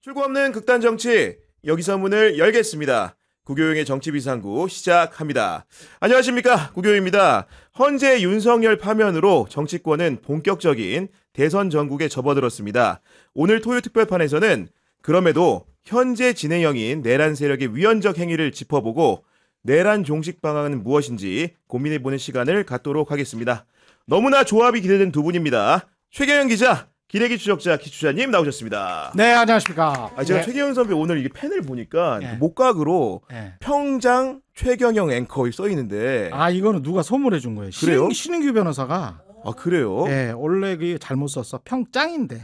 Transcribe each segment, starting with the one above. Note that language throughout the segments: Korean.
출구 없는 극단 정치, 여기서 문을 열겠습니다. 구교용의 정치비상구 시작합니다. 안녕하십니까, 구교용입니다. 헌재 윤석열 파면으로 정치권은 본격적인 대선 전국에 접어들었습니다. 오늘 토요 특별판에서는 그럼에도 현재 진행형인 내란 세력의 위헌적 행위를 짚어보고 내란 종식 방안은 무엇인지 고민해보는 시간을 갖도록 하겠습니다. 너무나 조합이 기대된 두 분입니다. 최경영 기자, 기레기 추적자 기추자님 나오셨습니다. 네, 안녕하십니까. 제가 네. 최경영 선배 오늘 이게 펜을 보니까 네. 목각으로 네. 평장 최경영 앵커 써 있는데. 아, 이거는 누가 선물해 준 거예요. 그래요? 신인규 변호사가. 아, 그래요? 네, 원래 그 잘못 썼어. 평장인데.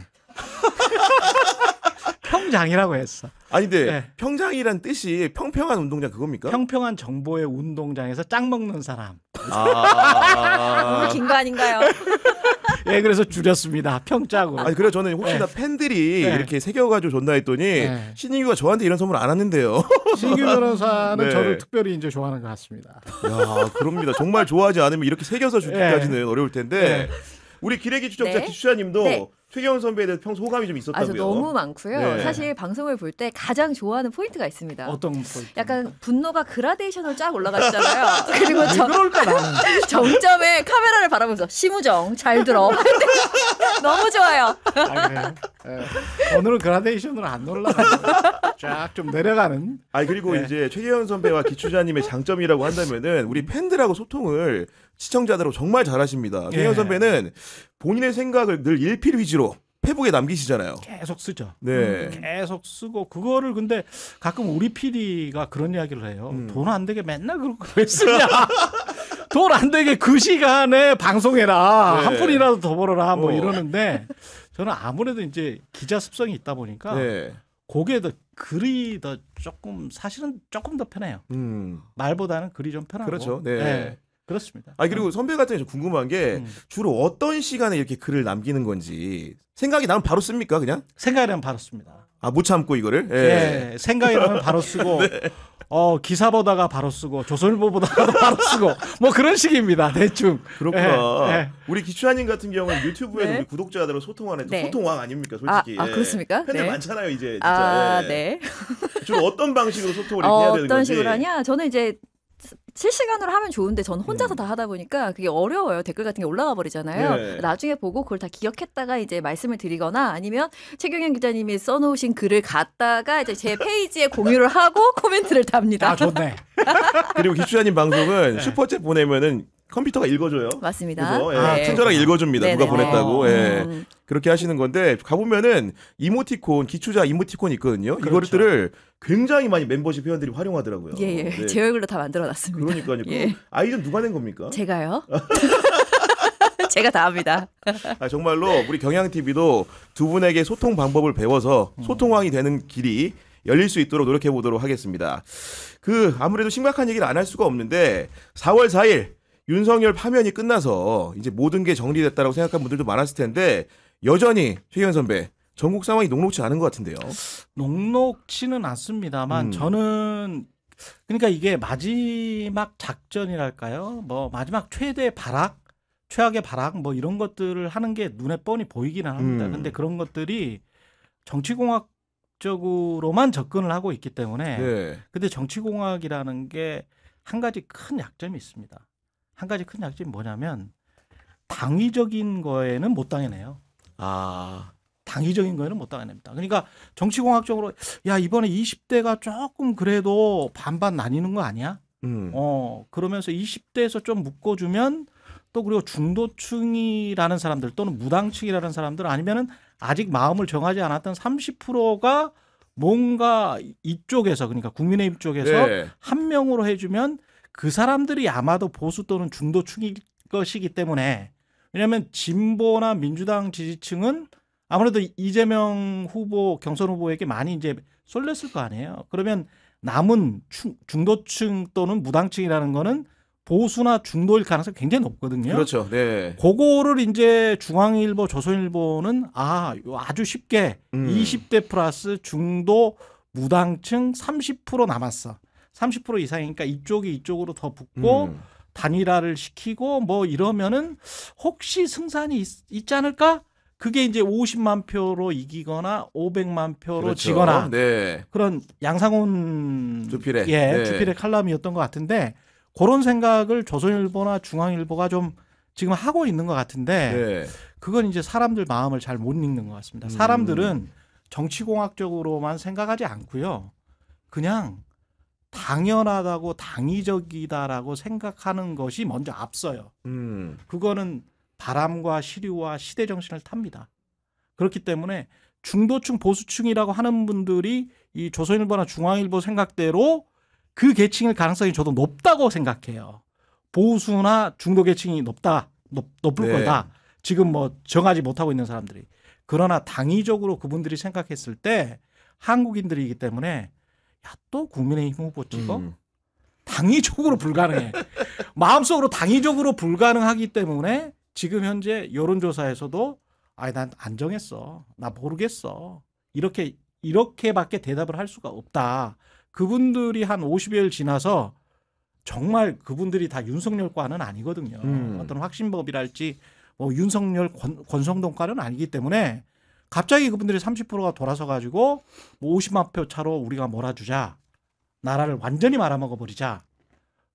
평장이라고 했어. 아니 근데 네. 평장이란 뜻이 평평한 운동장 그겁니까? 평평한 정보의 운동장에서 짱 먹는 사람. 아. 너무 긴 거 아닌가요? 예, 그래서 줄였습니다. 평짜고. 아니 그래 저는 혹시나 팬들이 네. 이렇게 새겨가지고 줬나 했더니 네. 신인규가 저한테 이런 선물 안 왔는데요. 신인규 변호사는 네. 저를 특별히 이제 좋아하는 것 같습니다. 야, 그럽니다. 정말 좋아하지 않으면 이렇게 새겨서 주기까지는 어려울 텐데. 네. 우리 기레기 추적자 네. 기추자님도 네. 최경영 선배에 대해서 평소 호감이 좀 있었다고요. 저 너무 많고요. 네. 사실 방송을 볼 때 가장 좋아하는 포인트가 있습니다. 어떤 포인트? 약간 분노가 그라데이션으로 쫙 올라가시잖아요. 그리고 왜 그럴까 나는. 정점에 카메라를 바라보면서 심우정 잘 들어. 너무 좋아요. 아, 그래요? 예. 오늘은 그라데이션으로 안 올라가요. 쫙 좀 내려가는. 아니 그리고 네. 이제 최경영 선배와 기추자님의 장점이라고 한다면은 우리 팬들하고 소통을 시청자들하고 정말 잘하십니다. 최경영 예. 선배는 본인의 생각을 늘 일필휘지로 페북에 남기시잖아요. 계속 쓰죠. 네. 계속 쓰고 그거를 근데 가끔 우리 PD가 그런 이야기를 해요. 돈 안 되게 맨날 그렇게 왜 쓰냐. 돈 안 되게 그 시간에 방송해라. 네. 한 푼이라도 더 벌어라. 뭐 어. 이러는데 저는 아무래도 이제 기자 습성이 있다 보니까 네. 그게 더 글이 더 조금 사실은 조금 더 편해요. 말보다는 글이 좀 편하고. 그렇죠. 네. 그렇습니다. 아니 그리고 선배 같은 경우 궁금한 게 주로 어떤 시간에 이렇게 글을 남기는 건지 생각이 나면 바로 씁니까 그냥? 생각이 나면 바로 씁니다. 아, 못 참고 이거를? 예, 생각이 나면 바로 쓰고, 기사 보다가 바로 쓰고, 조선일보 보다가도 바로 쓰고, 뭐 그런 식입니다. 대충. 그렇구나. 예. 우리 기추하님 같은 경우는 유튜브에서 네. 우리 구독자들하고 소통하는 네. 소통왕 아닙니까 솔직히. 아, 그렇습니까? 팬들 네. 많잖아요 이제 진짜. 아, 예. 네. 주로 어떤 방식으로 소통을 이렇게 해야 되는 어떤 건지. 식으로 하냐? 저는 이제 실시간으로 하면 좋은데 저는 혼자서 다 하다 보니까 그게 어려워요. 댓글 같은 게 올라가 버리잖아요. 네. 나중에 보고 그걸 다 기억했다가 이제 말씀을 드리거나 아니면 최경영 기자님이 써놓으신 글을 갖다가 이제 제 페이지에 공유를 하고 코멘트를 답니다. 아, 좋네. 그리고 기추자님 방송은 네. 슈퍼챗 보내면은 컴퓨터가 읽어줘요. 맞습니다. 그죠? 예. 네. 친절하게 읽어줍니다. 네, 누가 네, 보냈다고. 네. 예. 음. 그렇게 하시는 건데 가보면은 이모티콘 기추자 이모티콘 있거든요. 그렇죠. 이거들을 굉장히 많이 멤버십 회원들이 활용하더라고요. 예, 예. 네. 제 얼굴로 다 만들어놨습니다. 그러니까요. 예. 그 아이디어 누가 낸 겁니까? 제가요? 제가 다 합니다. 아, 정말로 우리 경향TV도 두 분에게 소통 방법을 배워서 소통왕이 되는 길이 열릴 수 있도록 노력해 보도록 하겠습니다. 아무래도 심각한 얘기를 안 할 수가 없는데 4월 4일 윤석열 파면이 끝나서 이제 모든 게 정리됐다라고 생각한 분들도 많았을 텐데 여전히 최경영 선배 전국 상황이 녹록지 않은 것 같은데요. 녹록치는 않습니다만 저는 그러니까 이게 마지막 작전이랄까요? 뭐 마지막 최악의 발악 뭐 이런 것들을 하는 게 눈에 뻔히 보이기는 합니다. 근데 그런 것들이 정치공학적으로만 접근을 하고 있기 때문에 네. 근데 정치공학이라는 게 한 가지 큰 약점이 있습니다. 한 가지 큰 약점이 뭐냐면 당위적인 거에는 못 당해내요. 아, 당위적인 거에는 못 당해냅니다. 그러니까 정치공학적으로 야 이번에 20대가 조금 그래도 반반 나뉘는 거 아니야? 그러면서 20대에서 좀 묶어주면 또 그리고 중도층이라는 사람들 또는 무당층이라는 사람들 아니면은 아직 마음을 정하지 않았던 30%가 뭔가 이쪽에서 그러니까 국민의힘 쪽에서 네. 한 명으로 해주면 그 사람들이 아마도 보수 또는 중도층일 것이기 때문에 왜냐하면 진보나 민주당 지지층은 아무래도 이재명 후보 경선 후보에게 많이 이제 쏠렸을 거 아니에요. 그러면 남은 중도층 또는 무당층이라는 거는 보수나 중도일 가능성이 굉장히 높거든요. 그렇죠. 네. 그거를 이제 중앙일보, 조선일보는 아주 쉽게 20대 플러스 중도 무당층 30% 남았어. 30% 이상이니까 이쪽이 이쪽으로 더 붙고 단일화를 시키고 뭐 이러면은 혹시 승산이 있지 않을까? 그게 이제 50만 표로 이기거나 500만 표로 그렇죠. 지거나 네. 그런 양상훈 주필의 예, 주필의 칼럼이었던 것 같은데 그런 생각을 조선일보나 중앙일보가 좀 지금 하고 있는 것 같은데 네. 그건 이제 사람들 마음을 잘 못 읽는 것 같습니다. 사람들은 정치공학적으로만 생각하지 않고요. 그냥 당연하다고 당위적이다라고 생각하는 것이 먼저 앞서요. 그거는 바람과 시류와 시대 정신을 탑니다. 그렇기 때문에 중도층 보수층이라고 하는 분들이 이 조선일보나 중앙일보 생각대로 그 계층일 가능성이 저도 높다고 생각해요. 보수나 중도 계층이 높을 네. 거다. 지금 뭐 정하지 못하고 있는 사람들이. 그러나 당위적으로 그분들이 생각했을 때 한국인들이기 때문에 야, 또 국민의힘 후보 찍어? 당위적으로 불가능해. 마음속으로 당위적으로 불가능하기 때문에 지금 현재 여론조사에서도 아니 난 안 정했어. 나 모르겠어. 이렇게밖에 대답을 할 수가 없다. 그분들이 한 50여일 지나서 정말 그분들이 다 윤석열과는 아니거든요. 어떤 확신법이랄지 뭐 윤석열 권성동과는 아니기 때문에 갑자기 그분들이 30%가 돌아서 가지고 뭐 50만 표 차로 우리가 몰아주자. 나라를 완전히 말아먹어 버리자.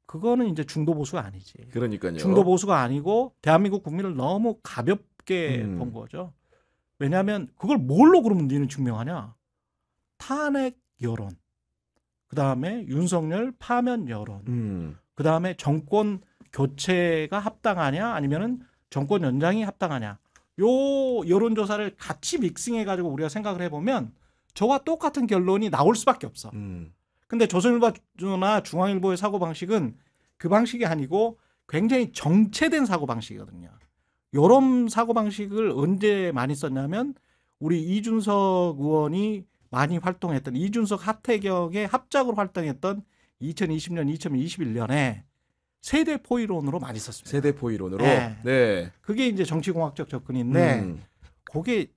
그거는 이제 중도 보수가 아니지. 그러니까요. 중도 보수가 아니고 대한민국 국민을 너무 가볍게 본 거죠. 왜냐하면 그걸 뭘로 그러면 니는 증명하냐? 탄핵 여론. 그다음에 윤석열 파면 여론. 그다음에 정권 교체가 합당하냐 아니면은 정권 연장이 합당하냐. 요 여론조사를 같이 믹싱해 가지고 우리가 생각을 해보면 저와 똑같은 결론이 나올 수밖에 없어. 근데 조선일보나 중앙일보의 사고방식은 그 방식이 아니고 굉장히 정체된 사고방식이거든요. 요런 사고방식을 언제 많이 썼냐면 우리 이준석 의원이 많이 활동했던 이준석 하태경의 합작으로 활동했던 2020년, 2021년에 세대포이론으로 많이 썼습니다. 세대포이론으로. 네. 네. 그게 이제 정치공학적 접근인데 그게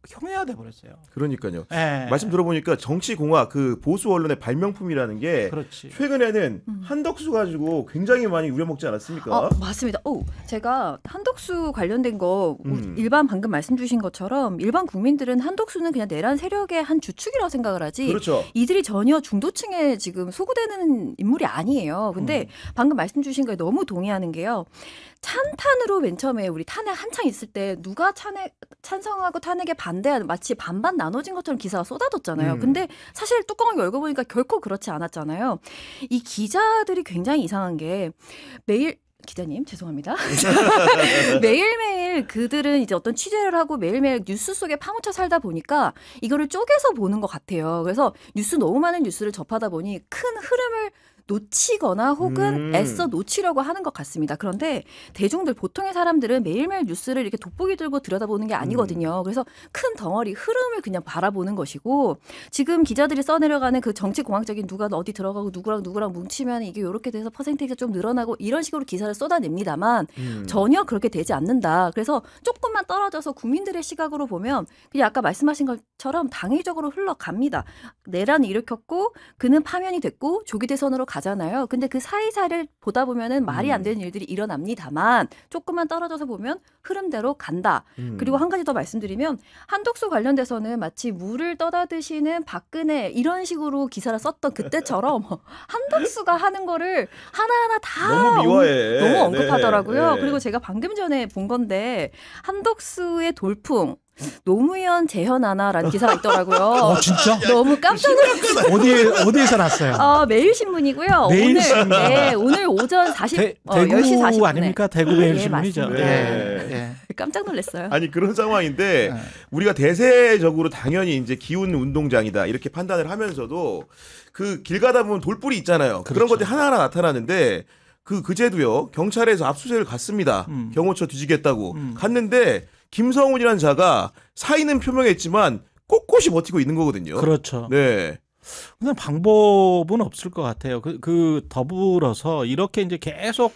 형해화돼 버렸어요. 그러니까요. 네. 말씀 들어보니까 정치공학 그 보수 언론의 발명품이라는 게 그렇지. 최근에는 한덕수 가지고 굉장히 많이 우려먹지 않았습니까? 맞습니다. 제가 한덕수 관련된 거 일반 방금 말씀 주신 것처럼 일반 국민들은 한덕수는 그냥 내란 세력의 한 주축이라고 생각을 하지 그렇죠. 이들이 전혀 중도층에 지금 소구되는 인물이 아니에요. 근데 방금 말씀 주신 거에 너무 동의하는 게요. 찬탄으로 맨 처음에 우리 탄핵 한창 있을 때 누가 찬성하고 탄핵에 반대하는 마치 반반 나눠진 것처럼 기사가 쏟아졌잖아요. 근데 사실 뚜껑을 열고 보니까 결코 그렇지 않았잖아요. 이 기자들이 굉장히 이상한 게 매일 기자님 죄송합니다. 매일매일 그들은 이제 어떤 취재를 하고 매일매일 뉴스 속에 파묻혀 살다 보니까 이거를 쪼개서 보는 것 같아요. 그래서 너무 많은 뉴스를 접하다 보니 큰 흐름을 놓치거나 혹은 애써 놓치려고 하는 것 같습니다. 그런데 대중들 보통의 사람들은 매일매일 뉴스를 이렇게 돋보기 들고 들여다보는 게 아니거든요. 그래서 큰 덩어리 흐름을 그냥 바라보는 것이고 지금 기자들이 써내려가는 그 정치공학적인 누가 어디 들어가고 누구랑 뭉치면 이게 이렇게 돼서 퍼센테이지가 좀 늘어나고 이런 식으로 기사를 쏟아냅니다만 전혀 그렇게 되지 않는다. 그래서 조금만 떨어져서 국민들의 시각으로 보면 그냥 아까 말씀하신 것처럼 당위적으로 흘러갑니다. 내란을 일으켰고 그는 파면이 됐고 조기 대선으로 가잖아요. 근데 그 사이사이를 보다 보면은 말이 안 되는 일들이 일어납니다만 조금만 떨어져서 보면 흐름대로 간다. 그리고 한 가지 더 말씀드리면 한덕수 관련돼서는 마치 물을 떠다 드시는 박근혜 이런 식으로 기사를 썼던 그때처럼 한덕수가 하는 거를 하나하나 다 너무 미워해. 너무 언급하더라고요. 네. 그리고 제가 방금 전에 본 건데 한덕수의 돌풍 노무현 재현아나라는 기사가 있더라고요. 진짜? 너무 깜짝 놀랐어요. 어디에서 났어요? 매일신문이고요. 매일신문. 오늘 오전 10시 대구 40분에. 아닙니까? 대구 매일신문이죠. 맞습니다. 예. 깜짝 놀랐어요. 아니 그런 상황인데 우리가 대세적으로 당연히 이제 기운 운동장이다 이렇게 판단을 하면서도 그 길 가다 보면 돌불이 있잖아요. 그런 그렇죠. 것들이 하나하나 나타나는데 그제도요 경찰에서 압수수색을 갔습니다. 경호처 뒤지겠다고 갔는데 김성훈이라는 자가 사의는 표명했지만 꼿꼿이 버티고 있는 거거든요. 그렇죠. 네. 근데 방법은 없을 것 같아요. 그 더불어서 이렇게 이제 계속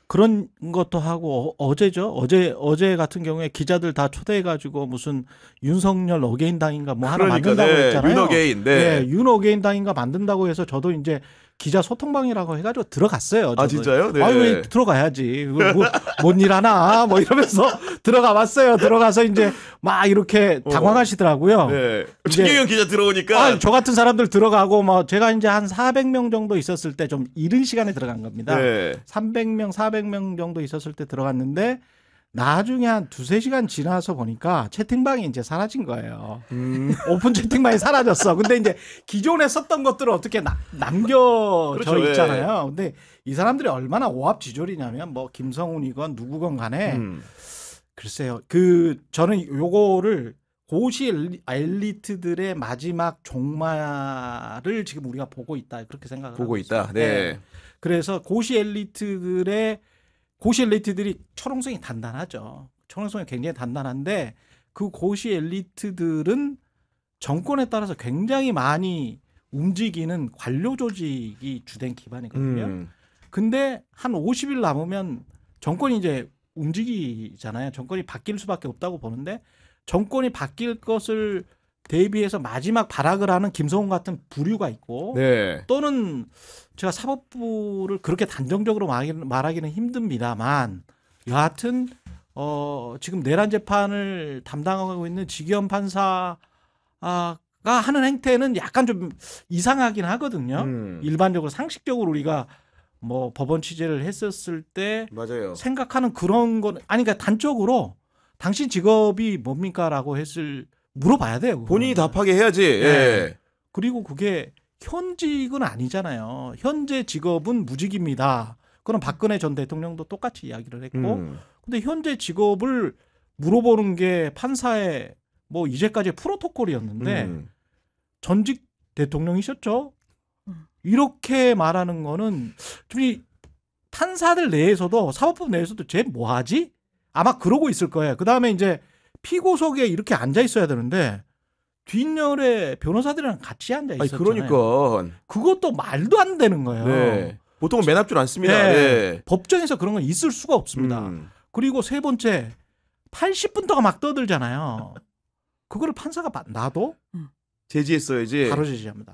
그런 것도 하고 어제 같은 경우에 기자들 다 초대해가지고 무슨 윤석열 어게인 당인가 뭐 하나 만든다고 했잖아요. 윤어게인. 네. 윤어게인 당인가 만든다고 해서 저도 이제 기자 소통방이라고 해가지고 들어갔어요. 아 진짜요? 네. 아유 왜 들어가야지. 뭔 일 하나 뭐 이러면서 들어가 봤어요. 들어가서 이제 막 이렇게 당황하시더라고요. 네. 이제- 최경영 기자 들어오니까. 저 같은 사람들 들어가고 뭐 제가 이제 한 400명 정도 있었을 때 좀 이른 시간에 들어간 겁니다. 네. 300명, 400명 정도 있었을 때 들어갔는데 나중에 한 2-3시간 지나서 보니까 채팅방이 이제 사라진 거예요. 오픈 채팅방이 사라졌어. 근데 이제 기존에 썼던 것들을 어떻게 남겨져 그렇죠, 있잖아요. 근데 이 사람들이 얼마나 오합지졸이냐면 뭐 김성훈이건 누구건 간에 글쎄요. 저는 요거를 고시 엘리트들의 마지막 종말을 지금 우리가 보고 있다. 그렇게 생각을 보고 하고 있다. 있어요. 네. 그래서 고시 엘리트들이 철옹성이 단단하죠. 철옹성이 굉장히 단단한데 그 고시 엘리트들은 정권에 따라서 굉장히 많이 움직이는 관료 조직이 주된 기반이거든요. 근데 한 50일 남으면 정권이 이제 움직이잖아요. 정권이 바뀔 수밖에 없다고 보는데 정권이 바뀔 것을 대비해서 마지막 발악을 하는 김성훈 같은 부류가 있고 네. 또는 제가 사법부를 그렇게 단정적으로 말하기는 힘듭니다만 여하튼 지금 내란 재판을 담당하고 있는 지기현 판사가 하는 행태는 약간 좀 이상하긴 하거든요. 일반적으로 상식적으로 우리가 뭐 법원 취재를 했었을 때 맞아요. 생각하는 그런 건 아니 그러니까 단적으로 당신 직업이 뭡니까라고 물어봐야 돼요. 그거는. 본인이 답하게 해야지. 예. 그리고 그게 현직은 아니잖아요. 현재 직업은 무직입니다. 그건 박근혜 전 대통령도 똑같이 이야기를 했고, 근데 현재 직업을 물어보는 게 판사의 뭐 이제까지 프로토콜이었는데 전직 대통령이셨죠. 이렇게 말하는 거는 좀 이 판사들 내에서도 사법부 내에서도 쟤 뭐하지? 아마 그러고 있을 거예요. 그 다음에 이제 피고석에 이렇게 앉아 있어야 되는데 뒷열에 변호사들이랑 같이 앉아 아니 있었잖아요. 그러니까. 그것도 말도 안 되는 거예요. 네. 보통은 맨 앞줄 앉습니다. 네. 네. 법정에서 그런 건 있을 수가 없습니다. 그리고 세 번째 80분 동안 막 떠들잖아요. 그거를 판사가 놔도 제지했어야지. 바로 제지합니다.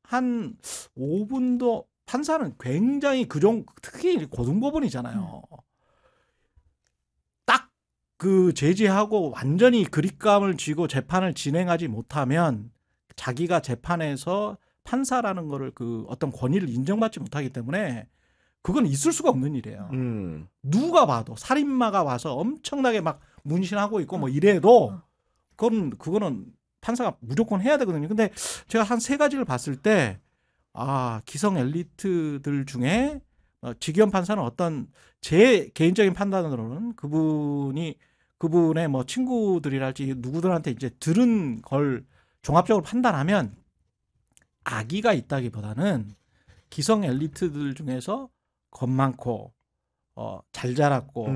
한 5분도 판사는 굉장히 특히 고등법원이잖아요. 딱 그 제지하고 완전히 그립감을 쥐고 재판을 진행하지 못하면 자기가 재판에서 판사라는 거를 그 어떤 권위를 인정받지 못하기 때문에 그건 있을 수가 없는 일이에요. 누가 봐도 살인마가 와서 엄청나게 막 문신하고 있고 뭐 이래도 그거는 판사가 무조건 해야 되거든요. 근데 제가 한 3가지를 봤을 때 기성 엘리트들 중에 지기현 판사는 어떤 제 개인적인 판단으로는 그분의 뭐 친구들이랄지 누구들한테 이제 들은 걸 종합적으로 판단하면 악의가 있다기보다는 기성 엘리트들 중에서 겁 많고 잘 자랐고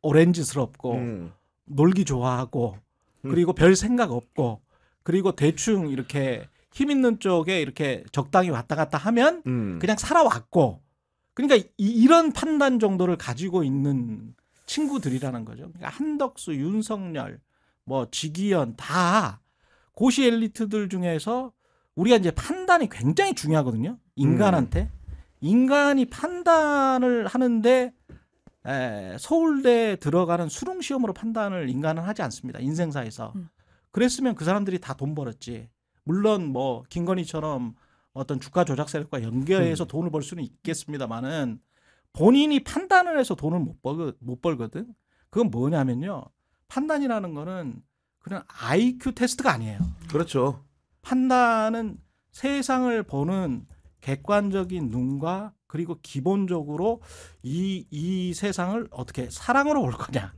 오렌지스럽고 놀기 좋아하고 그리고 별 생각 없고 그리고 대충 이렇게 힘 있는 쪽에 이렇게 적당히 왔다 갔다 하면 그냥 살아왔고 그러니까 이런 판단 정도를 가지고 있는 친구들이라는 거죠. 그러니까 한덕수, 윤석열, 뭐 지기현 다 고시 엘리트들 중에서 우리가 이제 판단이 굉장히 중요하거든요. 인간한테. 인간이 판단을 하는데 서울대 들어가는 수능 시험으로 판단을 인간은 하지 않습니다. 인생사에서. 그랬으면 그 사람들이 다 돈 벌었지. 물론 뭐 김건희처럼 어떤 주가 조작 세력과 연계해서 돈을 벌 수는 있겠습니다만은 본인이 판단을 해서 돈을 못 벌거든. 그건 뭐냐면요. 판단이라는 거는 그냥 IQ 테스트가 아니에요. 그렇죠. 판단은 세상을 보는 객관적인 눈과 그리고 기본적으로 이 세상을 어떻게 사랑으로 볼 거냐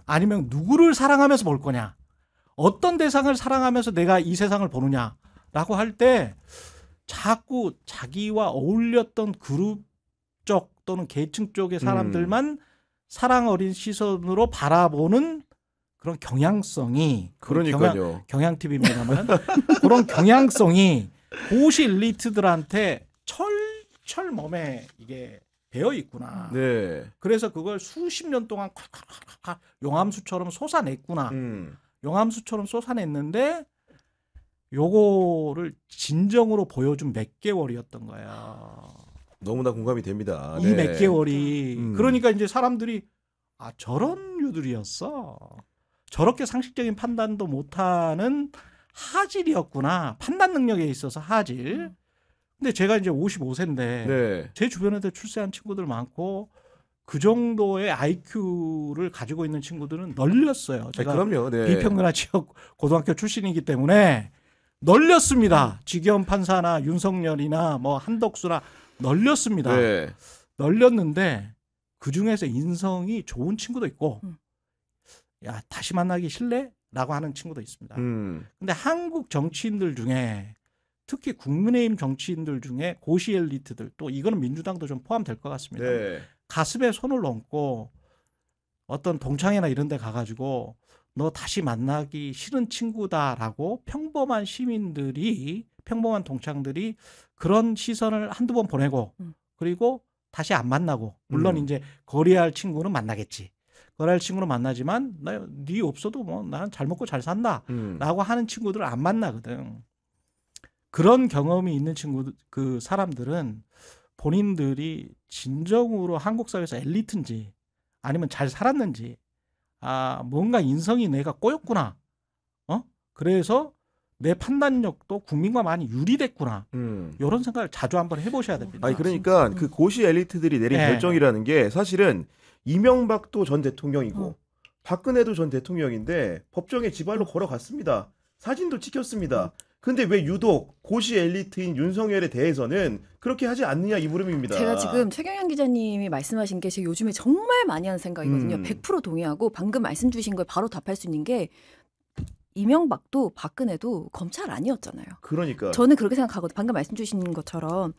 아니면 누구를 사랑하면서 볼 거냐 어떤 대상을 사랑하면서 내가 이 세상을 보느냐라고 할 때 자꾸 자기와 어울렸던 그룹 쪽 또는 계층 쪽의 사람들만 사랑 어린 시선으로 바라보는 그런 경향성이 그러니까요. 경향TV입니다만 그런 경향성이 고시 엘리트들한테 철철 몸에 이게 배어 있구나. 네. 그래서 그걸 수십 년 동안 용암수처럼 쏟아냈구나. 용암수처럼 쏟아냈는데 요거를 진정으로 보여준 몇 개월이었던 거야. 너무나 공감이 됩니다. 이 네. 몇 개월이. 음. 그러니까 이제 사람들이 아 저런 류들이었어. 저렇게 상식적인 판단도 못하는 하질이었구나. 판단 능력에 있어서 하질. 근데 제가 이제 55세인데 네. 제 주변에도 출세한 친구들 많고 그 정도의 IQ를 가지고 있는 친구들은 널렸어요. 제가 그럼요. 네. 비평균화 지역 고등학교 출신이기 때문에 널렸습니다. 지기현 판사나 윤석열이나 뭐 한덕수나 널렸습니다. 네. 널렸는데 그 중에서 인성이 좋은 친구도 있고 야 다시 만나기 싫래? 라고 하는 친구도 있습니다. 근데 한국 정치인들 중에 특히 국민의힘 정치인들 중에 고시 엘리트들 또 이거는 민주당도 좀 포함될 것 같습니다. 네. 가슴에 손을 얹고 어떤 동창회나 이런 데 가가지고 너 다시 만나기 싫은 친구다라고 평범한 시민들이 평범한 동창들이 그런 시선을 한두 번 보내고 그리고 다시 안 만나고 물론 이제 거래할 친구는 만나겠지. 거래할 친구는 만나지만 네 없어도 뭐 난 잘 먹고 잘 산다라고 하는 친구들을 안 만나거든. 그런 경험이 있는 친구들 그 사람들은 본인들이 진정으로 한국 사회에서 엘리트인지 아니면 잘 살았는지 아 뭔가 인성이 내가 꼬였구나. 그래서 내 판단력도 국민과 많이 유리됐구나. 이런 생각을 자주 한번 해보셔야 됩니다. 아니 그러니까 그 고시 엘리트들이 내린 네. 결정이라는 게 사실은 이명박도 전 대통령이고 박근혜도 전 대통령인데 법정에 지발로 걸어갔습니다. 사진도 찍혔습니다. 근데 왜 유독 고시 엘리트인 윤석열에 대해서는 그렇게 하지 않느냐 이 물음입니다. 제가 지금 최경영 기자님이 말씀하신 게 제가 요즘에 정말 많이 하는 생각이거든요. 100% 동의하고 방금 말씀 주신 거에 바로 답할 수 있는 게 이명박도 박근혜도 검찰 아니었잖아요. 그러니까 저는 그렇게 생각하거든요. 방금 말씀 주신 것처럼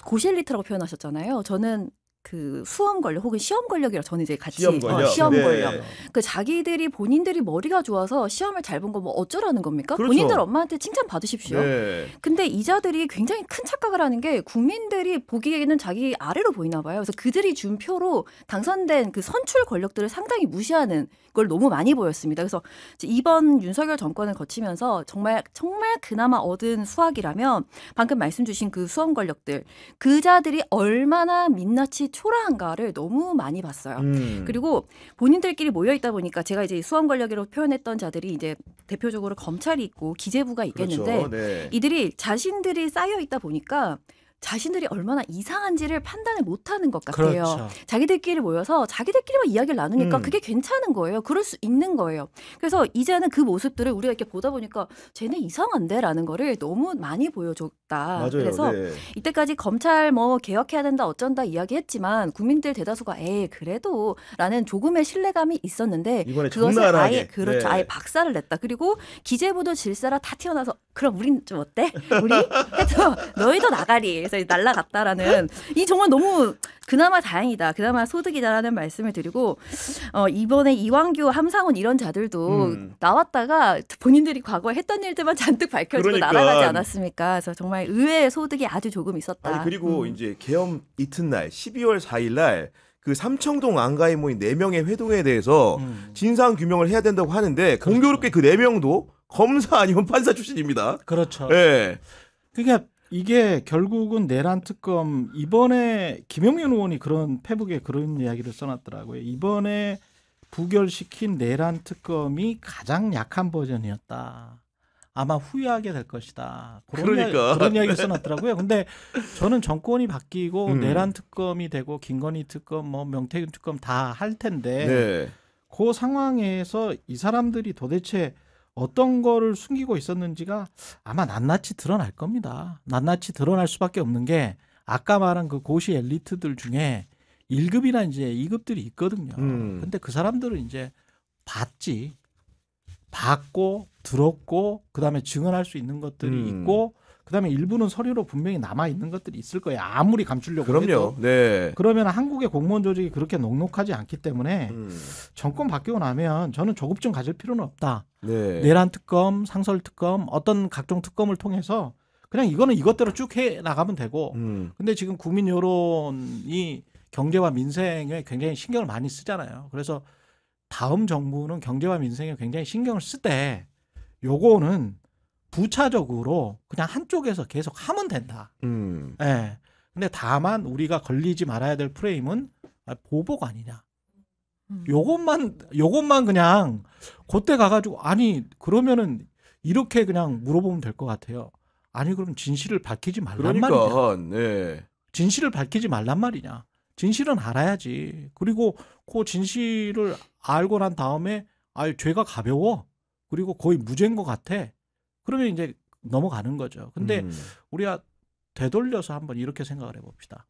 고시 엘리트라고 표현하셨잖아요. 저는 그 수험 권력 혹은 시험 권력이라 저는 이제 같이 시험 권력. 시험 네. 권력. 그 자기들이 본인들이 머리가 좋아서 시험을 잘 본 거 뭐 어쩌라는 겁니까? 그렇죠. 본인들 엄마한테 칭찬 받으십시오. 네. 근데 이자들이 굉장히 큰 착각을 하는 게 국민들이 보기에는 자기 아래로 보이나 봐요. 그래서 그들이 준 표로 당선된 그 선출 권력들을 상당히 무시하는 걸 너무 많이 보였습니다. 그래서 이번 윤석열 정권을 거치면서 정말 그나마 얻은 수확이라면 방금 말씀 주신 그 수험 권력들 그 자들이 얼마나 민낯이 초라한가를 너무 많이 봤어요. 그리고 본인들끼리 모여 있다 보니까 제가 이제 수험 권력으로 표현했던 자들이 이제 대표적으로 검찰이 있고 기재부가 있겠는데 그렇죠. 네. 이들이 자신들이 쌓여 있다 보니까 자신들이 얼마나 이상한지를 판단을 못하는 것 같아요. 그렇죠. 자기들끼리 모여서 자기들끼리만 이야기를 나누니까 그게 괜찮은 거예요. 그럴 수 있는 거예요. 그래서 이제는 그 모습들을 우리가 이렇게 보다 보니까 쟤네 이상한데라는 거를 너무 많이 보여줬다. 맞아요. 그래서 네. 이때까지 검찰 뭐 개혁해야 된다 어쩐다 이야기했지만 국민들 대다수가 그래도 라는 조금의 신뢰감이 있었는데 이번에 그것을 적나라하게. 아예 그렇죠. 네. 아예 박살을 냈다. 그리고 기재부도 질서라 다 튀어나와서 그럼 우린 좀 어때? 우리 해서 너희도 나가리. 그래서 날라갔다라는 이 정말 너무 그나마 다행이다. 그나마 소득이다라는 말씀을 드리고 이번에 이완규, 함상훈 이런 자들도 나왔다가 본인들이 과거에 했던 일들만 잔뜩 밝혀지고 그러니까. 날아가지 않았습니까? 그래서 정말 의외의 소득이 아주 조금 있었다. 아니 그리고 이제 계엄 이튿날 12월 4일 날 그 삼청동 안가에 모인 4명의 회동에 대해서 진상 규명을 해야 된다고 하는데 그렇죠. 공교롭게 그 4명도 검사 아니면 판사 출신입니다. 그렇죠. 네. 그러니까 이게 결국은 내란 특검 이번에 김용민 의원이 그런 페북에 그런 이야기를 써놨더라고요. 이번에 부결시킨 내란 특검이 가장 약한 버전이었다. 아마 후회하게 될 것이다. 그런 이야기를 써놨더라고요. 근데 저는 정권이 바뀌고 내란 특검이 되고 김건희 특검, 뭐 명태균 특검 다 할 텐데 네. 그 상황에서 이 사람들이 도대체 어떤 거를 숨기고 있었는지가 아마 낱낱이 드러날 겁니다. 낱낱이 드러날 수밖에 없는 게 아까 말한 그 고시 엘리트들 중에 1급이나 이제 2급들이 있거든요. 근데 그 사람들은 이제 봤고 들었고 그다음에 증언할 수 있는 것들이 있고 그다음에 일부는 서류로 분명히 남아 있는 것들이 있을 거예요. 아무리 감추려고 해도. 그럼요. 네. 그러면 한국의 공무원 조직이 그렇게 녹록하지 않기 때문에 정권 바뀌고 나면 저는 조급증 가질 필요는 없다. 네. 내란 특검, 상설 특검, 어떤 각종 특검을 통해서 그냥 이거는 이것대로 쭉 해 나가면 되고. 근데 지금 국민 여론이 경제와 민생에 굉장히 신경을 많이 쓰잖아요. 그래서 다음 정부는 경제와 민생에 굉장히 신경을 쓰되 요거는 부차적으로 그냥 한쪽에서 계속 하면 된다. 예. 근데 다만 우리가 걸리지 말아야 될 프레임은 보복 아니냐. 요것만 그냥 그때 가가지고 아니 그러면은 이렇게 그냥 물어보면 될 것 같아요. 아니 그럼 진실을 밝히지 말란 말이냐. 그러니까 네. 진실을 밝히지 말란 말이냐. 진실은 알아야지. 그리고 그 진실을 알고 난 다음에 죄가 가벼워. 그리고 거의 무죄인 것 같아. 그러면 이제 넘어가는 거죠. 근데 우리가 되돌려서 한번 이렇게 생각을 해봅시다.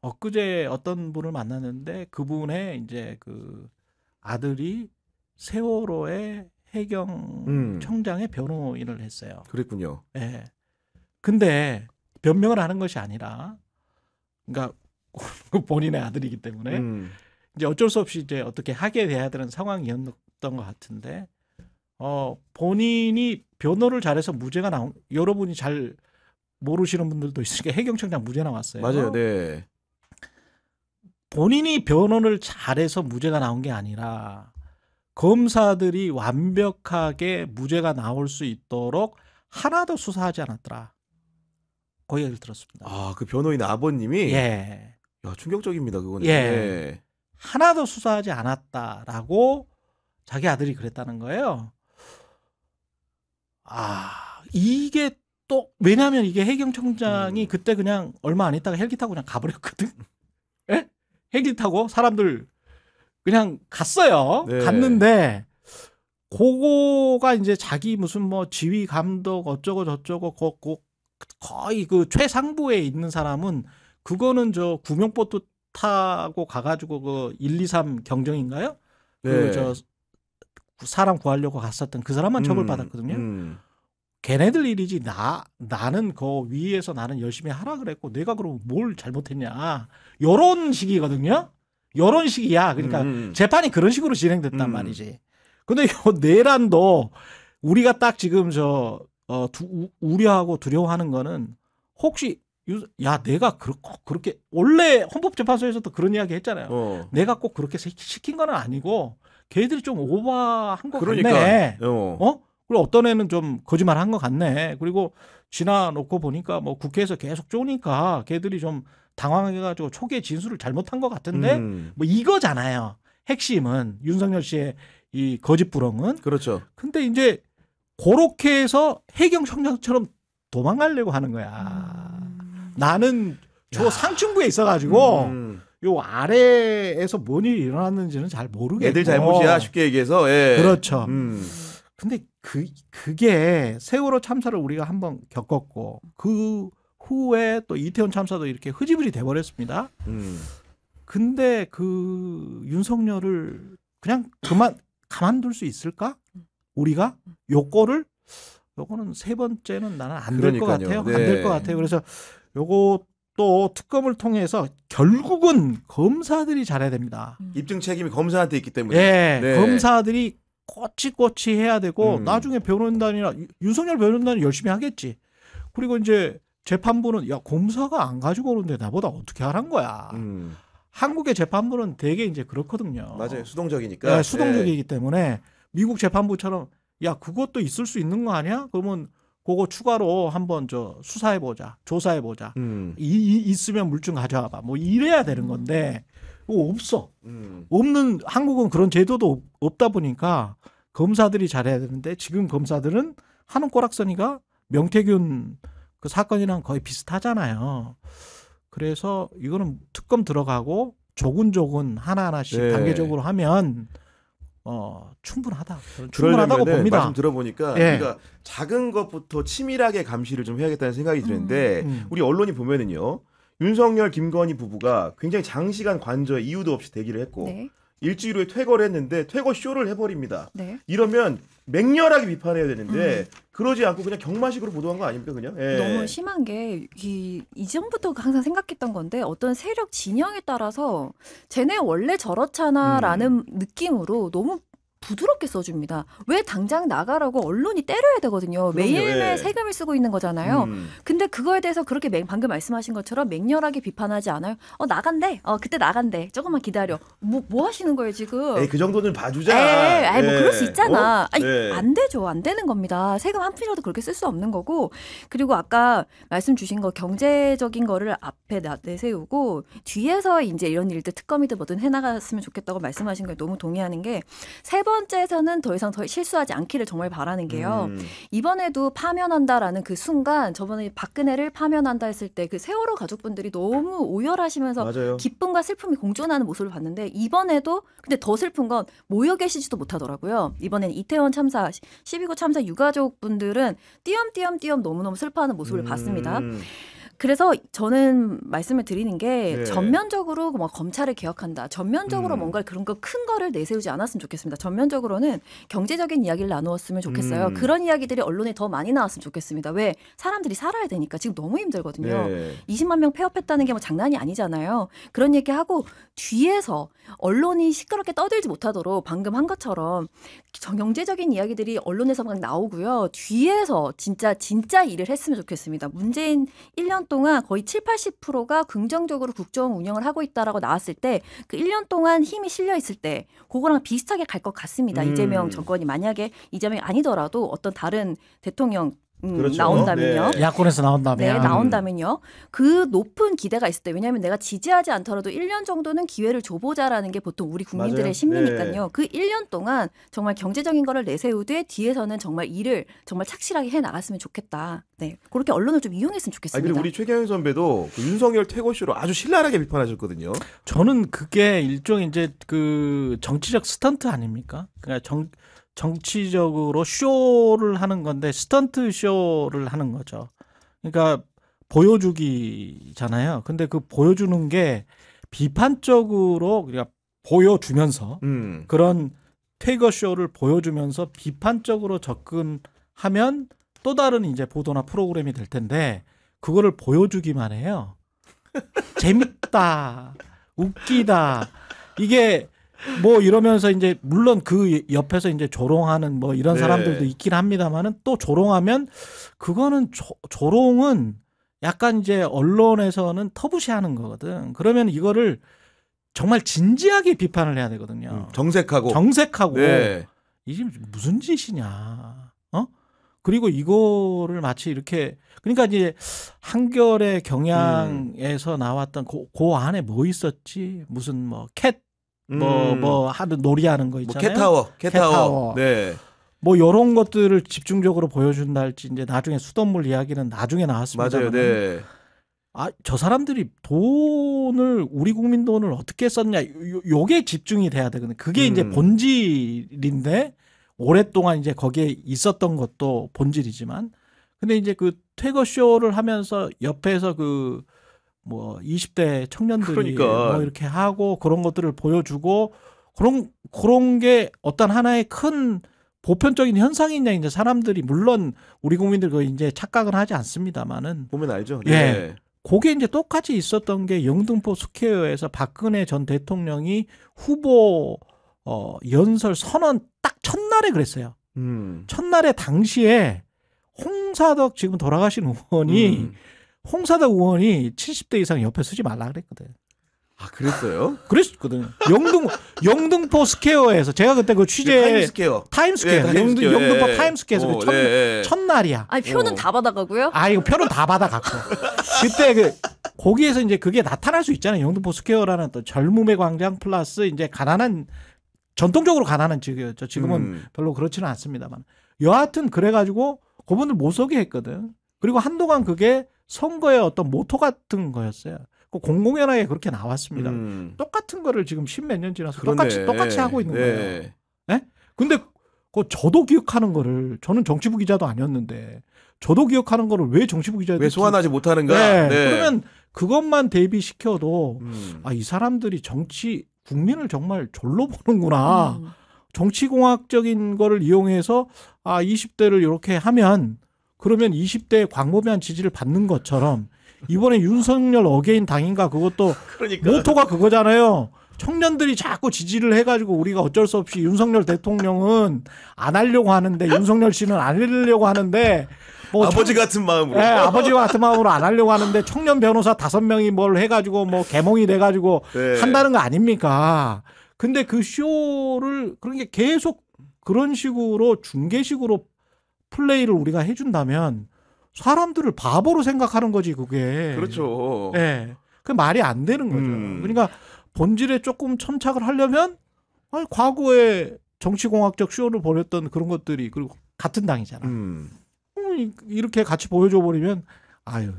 엊그제 어떤 분을 만났는데 그분의 이제 그 아들이 세월호의 해경 청장의 변호인을 했어요. 그랬군요. 예. 근데 변명을 하는 것이 아니라, 그러니까 본인의 아들이기 때문에 이제 어쩔 수 없이 이제 어떻게 하게 돼야 되는 상황이었던 것 같은데, 본인이 변호를 잘해서 무죄가 나온, 여러분이 잘 모르시는 분들도 있으니까 해경청장 무죄 나왔어요. 맞아요. 네. 본인이 변호를 잘해서 무죄가 나온 게 아니라 검사들이 완벽하게 무죄가 나올 수 있도록 하나도 수사하지 않았더라. 그 얘기를 들었습니다. 아, 그 변호인 아버님이? 예. 야, 충격적입니다, 그거는. 예. 네. 하나도 수사하지 않았다라고 자기 아들이 그랬다는 거예요. 이게 또, 왜냐하면 이게 해경청장이 그때 그냥 얼마 안 있다가 헬기 타고 그냥 가버렸거든. 예? 헬기 타고 사람들 그냥 갔어요. 네. 갔는데, 그거가 이제 자기 무슨 뭐 지휘 감독 어쩌고 저쩌고 거의 그 최상부에 있는 사람은 그거는 저 구명보트 타고 가가지고 그 1, 2, 3 경정인가요? 네. 그 저 사람 구하려고 갔었던 그 사람만 처벌받았거든요. 걔네들 일이지 나는 그 위에서 나는 열심히 하라 그랬고 내가 그럼 뭘 잘못했냐. 요런 식이거든요. 요런 식이야. 그러니까 재판이 그런 식으로 진행됐단 말이지. 근데 요 내란도 우리가 딱 지금 우려하고 두려워하는 거는 혹시 내가 그렇게 원래 헌법재판소에서도 그런 이야기 했잖아요. 내가 꼭 그렇게 시킨 건 아니고 걔들이 좀 오버한 것 같네. 그리고 어떤 애는 좀 거짓말한 것 같네. 그리고 지나놓고 보니까 뭐 국회에서 계속 쪼니까 걔들이 좀 당황해가지고 초기에 진술을 잘못한 것 같은데 뭐 이거잖아요. 핵심은 윤석열 씨의 이 거짓부렁은. 그렇죠. 근데 이제 그렇게 해서 해경청장처럼 도망가려고 하는 거야. 나는 저 상층부에 있어가지고 요 아래에서 뭔 일이 일어났는지는 잘 모르겠고. 애들 잘못이야 쉽게 얘기해서. 예. 그렇죠. 근데 그게 세월호 참사를 우리가 한번 겪었고 그 후에 또 이태원 참사도 이렇게 흐지부지 돼버렸습니다. 근데 그 윤석열을 그냥 가만둘 수 있을까? 우리가 요거는 세 번째는 나는 안 될 것 같아요. 네. 안 될 것 같아요. 그래서 요것도 특검을 통해서 결국은 검사들이 잘해야 됩니다. 입증 책임이 검사한테 있기 때문에. 네, 네. 검사들이 꼬치꼬치 해야 되고 나중에 변호인단이나 윤석열 변호인단이 열심히 하겠지. 그리고 이제 재판부는 검사가 안 가지고 오는데 나보다 어떻게 하란 거야. 한국의 재판부는 되게 이제 그렇거든요. 맞아요. 수동적이니까. 네, 수동적이기 때문에 미국 재판부처럼 그것도 있을 수 있는 거 아니야? 그러면 그거 추가로 한번 수사해보자, 조사해보자. 있으면 물증 가져와봐. 뭐 이래야 되는 건데 없어. 없는 한국은 그런 제도도 없다 보니까 검사들이 잘해야 되는데 지금 검사들은 하는 꼬락서니가 명태균 그 사건이랑 거의 비슷하잖아요. 그래서 이거는 특검 들어가고 조근조근 하나하나씩 네. 단계적으로 하면 충분하다고 봅니다. 말씀 들어보니까 우리가 작은 것부터 치밀하게 감시를 좀 해야겠다는 생각이 드는데 우리 언론이 보면은요. 윤석열, 김건희 부부가 굉장히 장시간 관저에 이유도 없이 대기를 했고 일주일 후에 퇴거를 했는데 퇴거 쇼를 해버립니다. 이러면 맹렬하게 비판해야 되는데 그러지 않고 그냥 경마식으로 보도한 거 아닙니까 그냥? 너무 심한 게 이전부터 항상 생각했던 건데 어떤 세력 진영에 따라서 쟤네 원래 저렇잖아라는 느낌으로 너무 부드럽게 써줍니다. 왜 당장 나가라고 언론이 때려야 되거든요. 매일매일 예. 세금을 쓰고 있는 거잖아요. 근데 그거에 대해서 그렇게 방금 말씀하신 것처럼 맹렬하게 비판하지 않아요. 나간대. 그때 나간대. 조금만 기다려. 뭐 하시는 거예요 지금? 에이, 그 정도는 봐주자. 뭐 그럴 수 있잖아. 아니, 네. 안 되죠. 안 되는 겁니다. 세금 한 푼이라도 그렇게 쓸 수 없는 거고. 그리고 아까 말씀 주신 거 경제적인 거를 앞에 내세우고 뒤에서 이제 이런 일들 특검이든 뭐든 해나갔으면 좋겠다고 말씀하신 거에 너무 동의하는 게 세 번째에서는 더 이상 더 실수하지 않기를 정말 바라는 게요. 이번에도 파면한다라는 그 순간 저번에 박근혜를 파면한다 했을 때 그 세월호 가족분들이 너무 오열하시면서 맞아요. 기쁨과 슬픔이 공존하는 모습을 봤는데 이번에도 근데 더 슬픈 건 모여 계시지도 못하더라고요. 이번엔 이태원 참사 12구 참사 유가족분들은 띄엄띄엄 너무너무 슬퍼하는 모습을 봤습니다. 그래서 저는 말씀을 드리는 게 네. 전면적으로 뭐 검찰을 개혁한다. 전면적으로 뭔가 그런 거 큰 거를 내세우지 않았으면 좋겠습니다. 전면적으로는 경제적인 이야기를 나누었으면 좋겠어요. 그런 이야기들이 언론에 더 많이 나왔으면 좋겠습니다. 왜? 사람들이 살아야 되니까 지금 너무 힘들거든요. 네. 20만 명 폐업했다는 게 뭐 장난이 아니잖아요. 그런 얘기하고 뒤에서 언론이 시끄럽게 떠들지 못하도록 방금 한 것처럼 경제적인 이야기들이 언론에서 막 나오고요. 뒤에서 진짜 일을 했으면 좋겠습니다. 문재인 1년 동안 거의 70-80%가 긍정적으로 국정 운영을 하고 있다라고 나왔을 때 그 1년 동안 힘이 실려 있을 때 그거랑 비슷하게 갈 것 같습니다. 이재명 정권이 만약에 이재명이 아니더라도 어떤 다른 대통령 그렇죠. 나온다면요. 네. 야권에서 나온다면. 네, 나온다면요. 그 높은 기대가 있을 때 왜냐하면 내가 지지하지 않더라도 1년 정도는 기회를 줘보자라는 게 보통 우리 국민들의 맞아요. 심리니까요. 네. 그 1년 동안 정말 경제적인 거를 내세우되 뒤에서는 정말 일을 정말 착실하게 해나갔으면 좋겠다. 네, 그렇게 언론을 좀 이용했으면 아니, 좋겠습니다. 그리고 우리 최경영 선배도 그 윤석열 퇴거쇼로 아주 신랄하게 비판하셨거든요. 저는 그게 일종의 이제 그 정치적 스턴트 아닙니까? 그러니까 정치적으로 쇼를 하는 건데 스턴트 쇼를 하는 거죠. 그러니까 보여주기잖아요. 근데 그 보여주는 게 비판적으로 그러니까 보여주면서 그런 퇴거 쇼를 보여주면서 비판적으로 접근하면 또 다른 이제 보도나 프로그램이 될 텐데 그거를 보여주기만 해요. 재밌다, 웃기다. 이게 뭐 이러면서 이제 물론 그 옆에서 이제 조롱하는 뭐 이런 네. 사람들도 있긴 합니다만은 또 조롱하면 그거는 조롱은 약간 이제 언론에서는 터부시하는 거거든. 그러면 이거를 정말 진지하게 비판을 해야 되거든요. 정색하고. 정색하고 네. 이게 무슨 짓이냐. 그리고 이거를 마치 이렇게 그러니까 이제 한겨레 경향에서 나왔던 그 안에 뭐 있었지? 무슨 뭐 캣 하는 놀이하는 거 뭐 있잖아요. 캣타워. 네. 뭐 이런 것들을 집중적으로 보여준다 할지 이제 나중에 수돗물 이야기는 나중에 나왔습니다. 맞아요. 네. 저 사람들이 돈을 우리 국민 돈을 어떻게 썼냐 요게 집중이 돼야 되거든요. 그게 이제 본질인데 오랫동안 이제 거기에 있었던 것도 본질이지만 근데 이제 그 퇴거 쇼를 하면서 옆에서 그 뭐 20대 청년들이 그러니까. 뭐 이렇게 하고 그런 것들을 보여주고 그런 게 어떤 하나의 큰 보편적인 현상이냐 이제 사람들이 물론 우리 국민들 그 이제 착각은 하지 않습니다만은 보면 알죠. 예. 네. 그게 이제 똑같이 있었던 게 영등포 스퀘어에서 박근혜 전 대통령이 후보 연설 선언 딱 첫날에 그랬어요. 첫날에 당시에 홍사덕 지금 돌아가신 의원이 홍사덕 의원이 70대 이상 옆에 서지 말라 그랬거든. 아, 그랬어요? 그랬거든요. 영등포 스퀘어에서 제가 그때 그 취재 타임스퀘어. 타임스퀘어. 네, 타임스퀘어. 영등포 예. 타임스퀘어에서 그 네. 첫날이야. 아니 표는 다 받아가고요. 이거 표는 다 받아갖고. 그때 거기에서 이제 그게 나타날 수 있잖아요. 영등포 스퀘어라는 또 젊음의 광장 플러스 이제 가난한, 전통적으로 가난한 지역이었죠. 지금은 별로 그렇지는 않습니다만. 여하튼 그래가지고 그분들 못 서게 했거든. 그리고 한동안 그게 선거의 어떤 모토 같은 거였어요. 공공연하게 그렇게 나왔습니다. 똑같은 거를 지금 10몇 년 지나서 똑같이 하고 있는 거예요. 네? 근데 저도 기억하는 거를 저는 정치부 기자도 아니었는데 저도 기억하는 거를 왜 정치부 기자들이 왜 소환하지 못하는가? 네. 네. 그러면 그것만 대비시켜도 이 사람들이 국민을 정말 졸로 보는구나. 정치공학적인 거를 이용해서 20대를 이렇게 하면 그러면 20대의 광범위한 지지를 받는 것처럼 이번에 윤석열 어게인 당인가 그것도 그러니까. 모토가 그거잖아요. 청년들이 자꾸 지지를 해가지고 우리가 어쩔 수 없이 윤석열 대통령은 안 하려고 하는데 윤석열 씨는 안 하려고 하는데 뭐 아버지 같은 마음으로. 네, 아버지와 같은 마음으로 안 하려고 하는데 청년 변호사 5명이 뭘 해가지고 뭐 개몽이 돼가지고 네. 한다는 거 아닙니까? 근데 그 쇼를 그런 게 계속 그런 식으로 중계식으로 플레이를 우리가 해준다면 사람들을 바보로 생각하는 거지 그게. 그렇죠. 예. 네, 그 말이 안 되는 거죠. 그러니까 본질에 조금 천착을 하려면 아니, 과거에 정치공학적 쇼를 벌였던 그런 것들이 그리고 같은 당이잖아. 이렇게 같이 보여줘 버리면 아유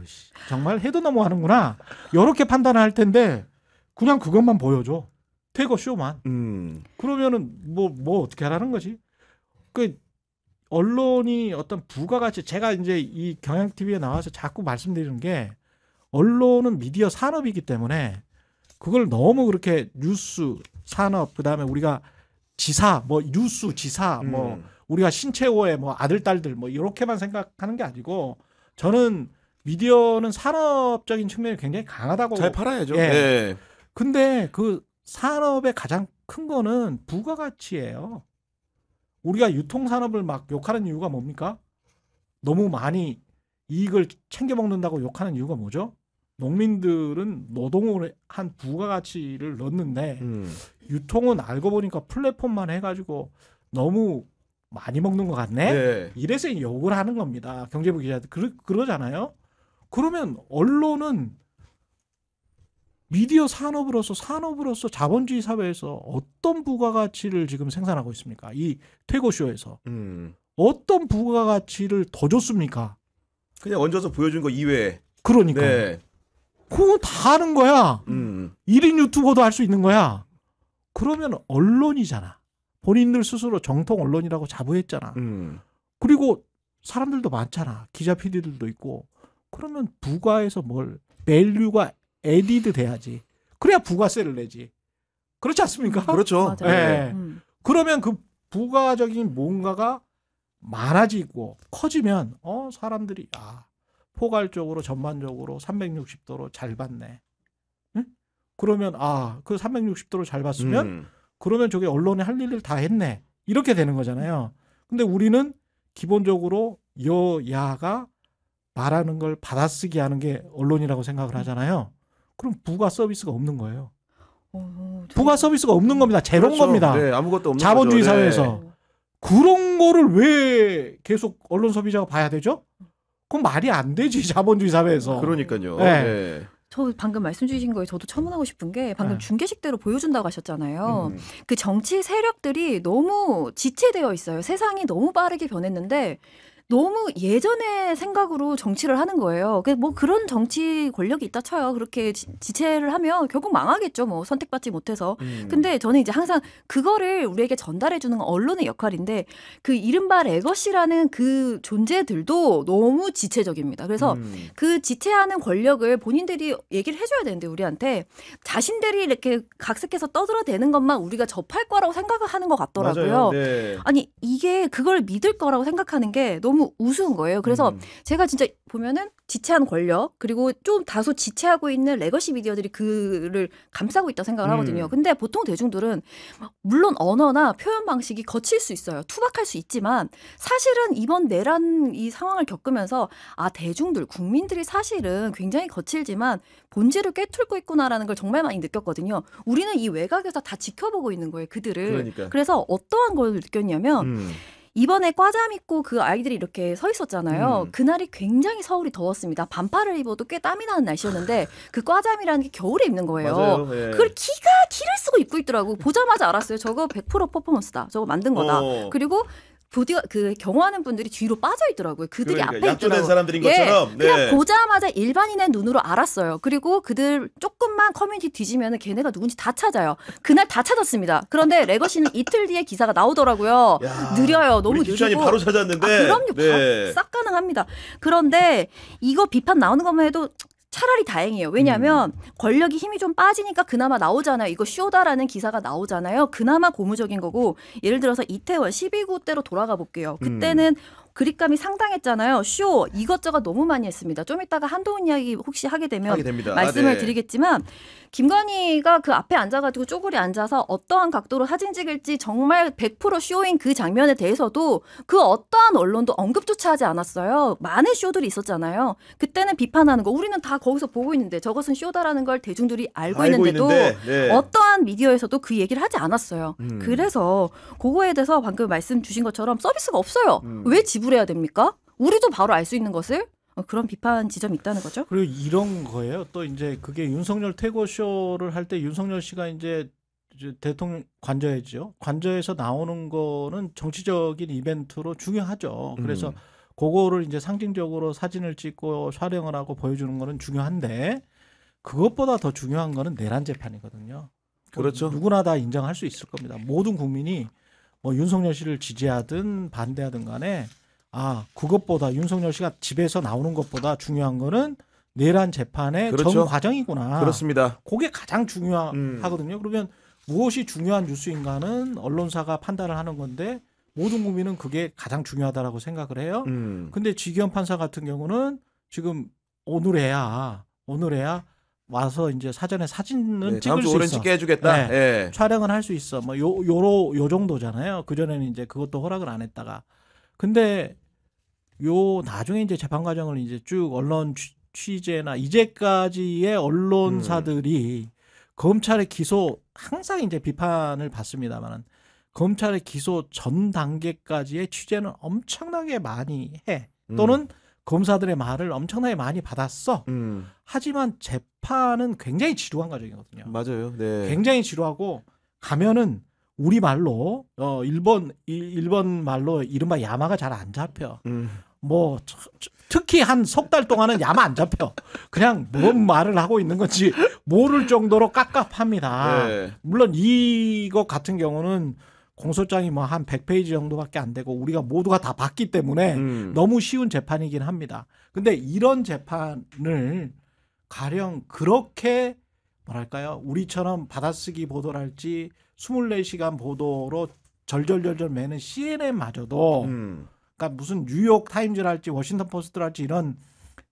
정말 해도 너무하는구나 이렇게 판단을 할 텐데 그냥 그것만 보여줘 퇴거 쇼만 그러면은 뭐 어떻게 하라는 거지? 그 언론이 어떤 부가가치 제가 이제 이 경향 TV에 나와서 자꾸 말씀드리는 게 언론은 미디어 산업이기 때문에 그걸 너무 그렇게 뉴스 산업 그다음에 우리가 지사 뭐 뉴스 지사 뭐 우리가 신채호의 뭐 아들 딸들 뭐 이렇게만 생각하는 게 아니고 저는 미디어는 산업적인 측면이 굉장히 강하다고 잘 팔아야죠. 예. 네. 근데 그 산업의 가장 큰 거는 부가가치예요. 우리가 유통산업을 막 욕하는 이유가 뭡니까? 너무 많이 이익을 챙겨 먹는다고 욕하는 이유가 뭐죠? 농민들은 노동을 한 부가가치를 넣는데 유통은 알고 보니까 플랫폼만 해가지고 너무 많이 먹는 것 같네. 네. 이래서 욕을 하는 겁니다. 경제부 기자들 그러잖아요. 그러면 언론은 미디어 산업으로서 자본주의 사회에서 어떤 부가가치를 지금 생산하고 있습니까? 이 퇴거쇼에서 어떤 부가가치를 더 줬습니까? 그냥 얹어서 보여준 거 이외에. 그러니까. 네. 그거 다 하는 거야. 1인 유튜버도 할 수 있는 거야. 그러면 언론이잖아. 본인들 스스로 정통 언론이라고 자부했잖아. 그리고 사람들도 많잖아. 기자 PD들도 있고. 그러면 부가에서 뭘 밸류가 에디드 돼야지. 그래야 부가세를 내지. 그렇지 않습니까? 그렇죠. 네. 그러면 그 부가적인 뭔가가 많아지고 커지면 사람들이 포괄적으로 전반적으로 360도로 잘 봤네. 응? 그러면 그 360도로 잘 봤으면 그러면 저게 언론이 할 일을 다 했네. 이렇게 되는 거잖아요. 근데 우리는 기본적으로 여야가 말하는 걸 받아쓰기 하는 게 언론이라고 생각을 하잖아요. 그럼 부가 서비스가 없는 거예요. 부가 서비스가 없는 겁니다. 제로인 그렇죠. 겁니다. 네, 아무것도 없는 자본주의 거죠. 사회에서. 그런 거를 왜 계속 언론 소비자가 봐야 되죠? 그건 말이 안 되지 자본주의 사회에서. 그러니까요. 네. 네. 저 방금 말씀 주신 거에 저도 첨언하고 싶은 게 방금 네. 중계식대로 보여준다고 하셨잖아요. 그 정치 세력들이 너무 지체되어 있어요. 세상이 너무 빠르게 변했는데 너무 예전의 생각으로 정치를 하는 거예요. 뭐 그런 정치 권력이 있다 쳐요. 그렇게 지체를 하면 결국 망하겠죠. 뭐 선택받지 못해서. 근데 저는 이제 항상 그거를 우리에게 전달해 주는 건 언론의 역할인데 그 이른바 레거시라는 그 존재들도 너무 지체적입니다. 그래서 그 지체하는 권력을 본인들이 얘기를 해줘야 되는데 우리한테 자신들이 이렇게 각색해서 떠들어대는 것만 우리가 접할 거라고 생각하는 것 같더라고요. 맞아요. 네. 아니 이게 그걸 믿을 거라고 생각하는 게 너무 우스운 거예요. 그래서 제가 진짜 보면은 지체한 권력 그리고 좀 다소 지체하고 있는 레거시 미디어들이 그를 감싸고 있다고 생각을 하거든요. 근데 보통 대중들은 물론 언어나 표현 방식이 거칠 수 있어요. 투박할 수 있지만 사실은 이번 내란 이 상황을 겪으면서 대중들 국민들이 사실은 굉장히 거칠지만 본질을 꿰뚫고 있구나라는 걸 정말 많이 느꼈거든요. 우리는 이 외곽에서 다 지켜보고 있는 거예요. 그들을. 그러니까. 그래서 어떠한 걸 느꼈냐면 이번에 과잠 입고 그 아이들이 이렇게 서 있었잖아요. 그날이 굉장히 서울이 더웠습니다. 반팔을 입어도 꽤 땀이 나는 날씨였는데 그 과잠이라는 게 겨울에 입는 거예요. 맞아요. 예. 그걸 기를 쓰고 입고 있더라고. 보자마자 알았어요. 저거 100% 퍼포먼스다. 저거 만든 거다. 그리고 그 경호하는 분들이 뒤로 빠져 있더라고요. 그들이 그러니까 앞에 약조된 있더라고요. 사람들인 것처럼. 그냥 네. 보자마자 일반인의 눈으로 알았어요. 그리고 그들 조금만 커뮤니티 뒤지면 걔네가 누군지 다 찾아요. 그날 다 찾았습니다. 그런데 레거시는 이틀 뒤에 기사가 나오더라고요. 야, 느려요. 너무 우리 기자님 느리고. 바로 찾았는데. 그럼요. 네. 싹 가능합니다. 그런데 이거 비판 나오는 것만 해도 차라리 다행이에요. 왜냐하면 권력이 힘이 좀 빠지니까 그나마 나오잖아요. 이거 쇼다라는 기사가 나오잖아요. 그나마 고무적인 거고 예를 들어서 이태원 12구 때로 돌아가 볼게요. 그때는 그립감이 상당했잖아요. 쇼 이것저것 너무 많이 했습니다. 좀 이따가 한동훈 이야기 혹시 하게 되면 하게 됩니다. 말씀을 네. 드리겠지만 김건희가 그 앞에 앉아가지고 쪼그리 앉아서 어떠한 각도로 사진 찍을지 정말 100% 쇼인 그 장면에 대해서도 그 어떠한 언론도 언급조차 하지 않았어요. 많은 쇼들이 있었잖아요. 그때는 비판하는 거 우리는 다 거기서 보고 있는데 저것은 쇼다라는 걸 대중들이 알고 있는데도 네. 어떠한 미디어에서도 그 얘기를 하지 않았어요. 그래서 그거에 대해서 방금 말씀 주신 것처럼 서비스가 없어요. 왜 지불해야 됩니까? 우리도 바로 알 수 있는 것을 그런 비판 지점이 있다는 거죠. 그리고 이런 거예요. 또 이제 그게 윤석열 퇴거쇼를 할 때 윤석열 씨가 이제 대통령 관저였죠. 관저에서 나오는 거는 정치적인 이벤트로 중요하죠. 그래서 그거를 이제 상징적으로 사진을 찍고 촬영을 하고 보여주는 거는 중요한데 그것보다 더 중요한 거는 내란 재판이거든요. 그렇죠. 누구나 다 인정할 수 있을 겁니다. 모든 국민이 뭐 윤석열 씨를 지지하든 반대하든 간에 그것보다 윤석열 씨가 집에서 나오는 것보다 중요한 거는 내란 재판의 그렇죠. 전 과정이구나. 그렇습니다. 그게 가장 중요하거든요. 그러면 무엇이 중요한 뉴스인가는 언론사가 판단을 하는 건데 모든 국민은 그게 가장 중요하다라고 생각을 해요. 근데 지기현 판사 같은 경우는 지금 오늘에야 와서 이제 사전에 사진은 찍을 수 오렌 있어. 찍게 해주겠다. 네. 예. 촬영은 할 수 있어. 뭐 요 정도잖아요. 그 전에는 이제 그것도 허락을 안 했다가. 근데 나중에 이제 재판 과정을 이제 쭉 언론 취재나 이제까지의 언론사들이 검찰의 기소 항상 이제 비판을 받습니다만은 검찰의 기소 전 단계까지의 취재는 엄청나게 많이 해. 또는 검사들의 말을 엄청나게 많이 받았어. 하지만 재판은 굉장히 지루한 과정이거든요. 맞아요. 네. 굉장히 지루하고 가면은 우리 말로 일본 말로 이른바 야마가 잘 안 잡혀. 뭐 특히 한 석 달 동안은 야마 안 잡혀. 그냥 뭔 말을 하고 있는 건지 모를 정도로 깝깝합니다. 네. 물론 이것 같은 경우는 공소장이 뭐 한 100페이지 정도밖에 안 되고 우리가 모두가 다 봤기 때문에 너무 쉬운 재판이긴 합니다. 근데 이런 재판을 가령 그렇게 뭐랄까요? 우리처럼 받아쓰기 보도랄지 24시간 보도로 절절절절 매는 CNN마저도 그러니까 무슨 뉴욕 타임즈랄지 워싱턴 포스트랄지 이런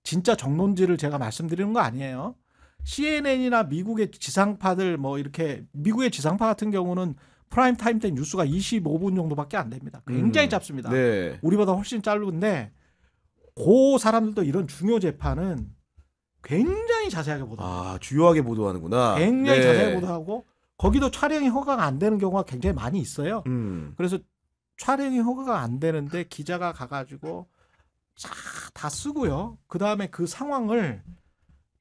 진짜 정론지를 제가 말씀드리는 거 아니에요. CNN이나 미국의 지상파들 뭐 이렇게 미국의 지상파 같은 경우는 프라임 타임 때 뉴스가 25분 정도밖에 안 됩니다. 굉장히 짧습니다. 네. 우리보다 훨씬 짧은데 그 사람들도 이런 중요 재판은 굉장히 자세하게 보도합니다. 주요하게 보도하는구나. 굉장히 네. 자세하게 보도하고 거기도 촬영이 허가가 안 되는 경우가 굉장히 많이 있어요. 그래서 촬영이 허가가 안 되는데 기자가 가가지고 다 쓰고요. 그 다음에 그 상황을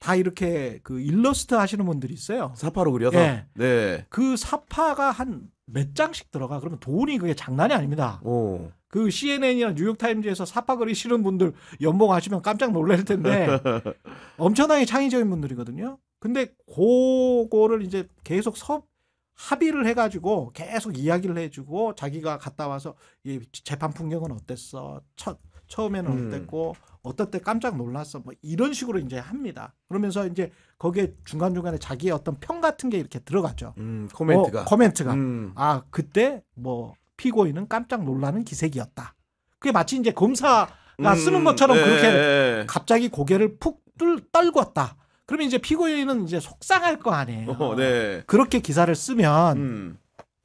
다 이렇게 그 일러스트 하시는 분들이 있어요. 사파로 그려서. 네. 네. 그 사파가 한 몇 장씩 들어가. 그러면 돈이 그게 장난이 아닙니다. 오. 그 CNN이나 뉴욕타임즈에서 사파 그리시는 분들 연봉하시면 깜짝 놀랄 텐데 엄청나게 창의적인 분들이거든요. 근데 그거를 이제 계속 합의를 해가지고 계속 이야기를 해주고 자기가 갔다 와서 이 재판 풍경은 어땠어? 처음에는 어땠고 어떨 때 깜짝 놀랐어? 뭐 이런 식으로 이제 합니다. 그러면서 이제 거기에 중간중간에 자기의 어떤 평 같은 게 이렇게 들어가죠. 코멘트가. 코멘트가. 그때 뭐 피고인은 깜짝 놀라는 기색이었다. 그게 마치 이제 검사가 쓰는 것처럼 네. 그렇게 갑자기 고개를 푹 떨궜다. 그러면 이제 피고인은 이제 속상할 거 아니에요. 네. 그렇게 기사를 쓰면